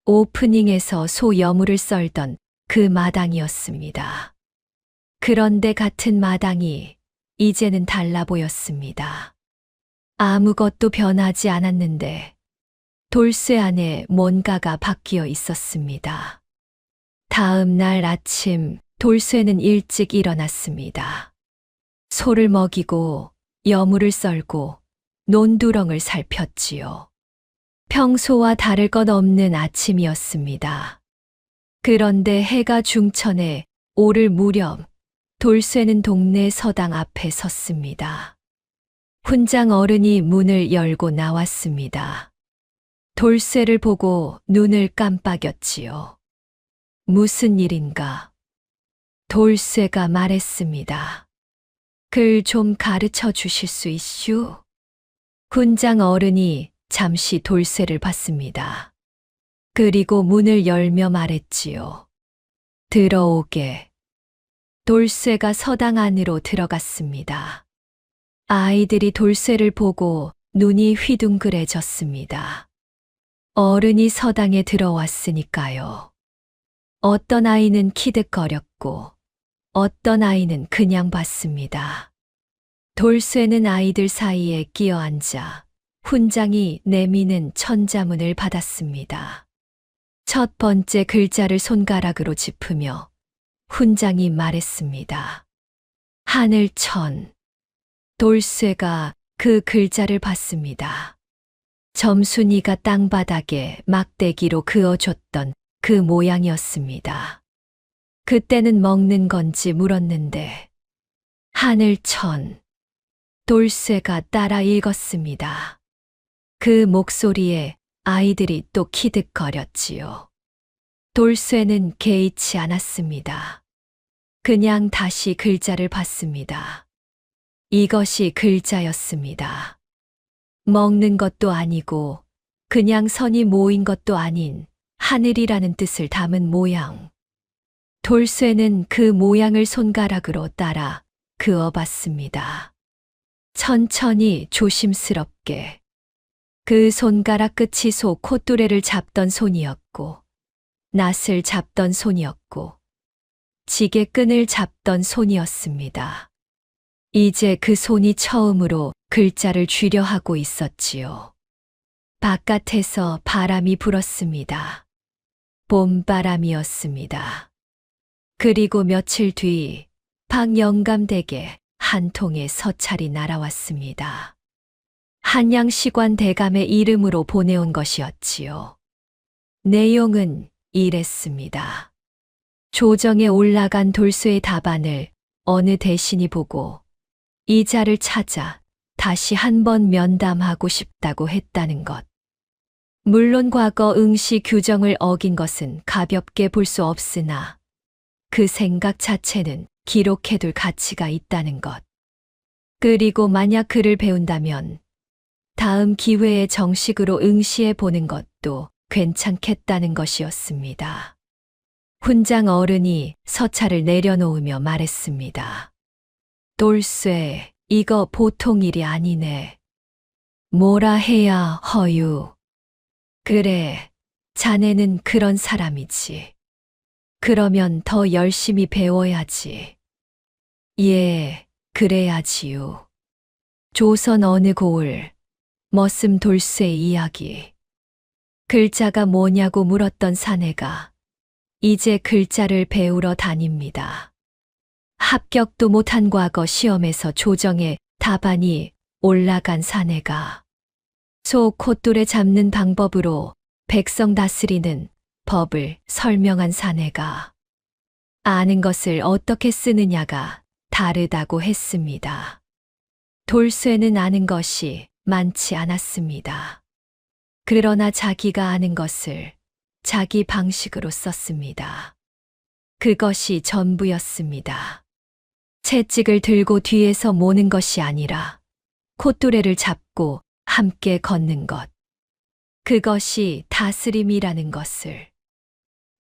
오프닝에서 소 여물을 썰던 그 마당이었습니다. 그런데 같은 마당이 이제는 달라 보였습니다. 아무것도 변하지 않았는데 돌쇠 안에 뭔가가 바뀌어 있었습니다. 다음 날 아침 돌쇠는 일찍 일어났습니다. 소를 먹이고 여물을 썰고 논두렁을 살폈지요. 평소와 다를 것 없는 아침이었습니다. 그런데 해가 중천에 오를 무렵 돌쇠는 동네 서당 앞에 섰습니다. 훈장 어른이 문을 열고 나왔습니다. 돌쇠를 보고 눈을 깜빡였지요. 무슨 일인가? 돌쇠가 말했습니다. 글 좀 가르쳐 주실 수 있슈? 훈장 어른이 잠시 돌쇠를 봤습니다. 그리고 문을 열며 말했지요. 들어오게. 돌쇠가 서당 안으로 들어갔습니다. 아이들이 돌쇠를 보고 눈이 휘둥그레졌습니다. 어른이 서당에 들어왔으니까요. 어떤 아이는 키득거렸고 어떤 아이는 그냥 봤습니다. 돌쇠는 아이들 사이에 끼어 앉아 훈장이 내미는 천자문을 받았습니다. 첫 번째 글자를 손가락으로 짚으며 훈장이 말했습니다. 하늘천. 돌쇠가 그 글자를 봤습니다. 점순이가 땅바닥에 막대기로 그어줬던 그 모양이었습니다. 그때는 먹는 건지 물었는데 하늘천. 돌쇠가 따라 읽었습니다. 그 목소리에 아이들이 또 키득거렸지요. 돌쇠는 개의치 않았습니다. 그냥 다시 글자를 봤습니다. 이것이 글자였습니다. 먹는 것도 아니고 그냥 선이 모인 것도 아닌 하늘이라는 뜻을 담은 모양. 돌쇠는 그 모양을 손가락으로 따라 그어봤습니다. 천천히 조심스럽게. 그 손가락 끝이 소 콧뚜레를 잡던 손이었고 낫을 잡던 손이었고 지게끈을 잡던 손이었습니다. 이제 그 손이 처음으로 글자를 쥐려 하고 있었지요. 바깥에서 바람이 불었습니다. 봄바람이었습니다. 그리고 며칠 뒤 박영감댁에 한 통의 서찰이 날아왔습니다. 한양시관 대감의 이름으로 보내온 것이었지요. 내용은 이랬습니다. 조정에 올라간 돌쇠의 답안을 어느 대신이 보고 이 자를 찾아 다시 한번 면담하고 싶다고 했다는 것. 물론 과거 응시 규정을 어긴 것은 가볍게 볼 수 없으나 그 생각 자체는 기록해둘 가치가 있다는 것. 그리고 만약 글을 배운다면 다음 기회에 정식으로 응시해 보는 것도 괜찮겠다는 것이었습니다. 훈장 어른이 서찰을 내려놓으며 말했습니다. 돌쇠, 이거 보통 일이 아니네. 뭐라 해야 허유. 그래, 자네는 그런 사람이지. 그러면 더 열심히 배워야지. 예, 그래야지요. 조선 어느 고을, 머슴 돌쇠 이야기. 글자가 뭐냐고 물었던 사내가 이제 글자를 배우러 다닙니다. 합격도 못한 과거 시험에서 조정에 답안이 올라간 사내가 소 콧돌에 잡는 방법으로 백성 다스리는 법을 설명한 사내가 아는 것을 어떻게 쓰느냐가 다르다고 했습니다. 돌쇠는 아는 것이 많지 않았습니다. 그러나 자기가 아는 것을 자기 방식으로 썼습니다. 그것이 전부였습니다. 채찍을 들고 뒤에서 모는 것이 아니라 콧뚜레를 잡고 함께 걷는 것. 그것이 다스림이라는 것을.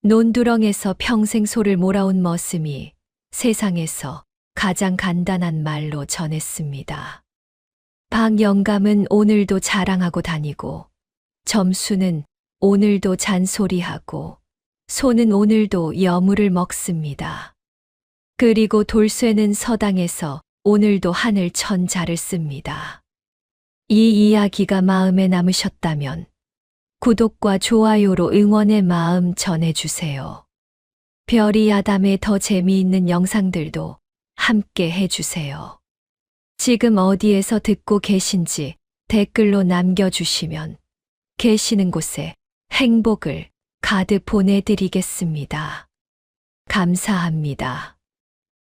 논두렁에서 평생 소를 몰아온 머슴이 세상에서 가장 간단한 말로 전했습니다. 박영감은 오늘도 자랑하고 다니고 점수는 오늘도 잔소리하고 소는 오늘도 여물을 먹습니다. 그리고 돌쇠는 서당에서 오늘도 하늘 천자를 씁니다. 이 이야기가 마음에 남으셨다면 구독과 좋아요로 응원의 마음 전해주세요. 별이 아담의 더 재미있는 영상들도 함께 해주세요. 지금 어디에서 듣고 계신지 댓글로 남겨주시면 계시는 곳에 행복을 가득 보내드리겠습니다. 감사합니다.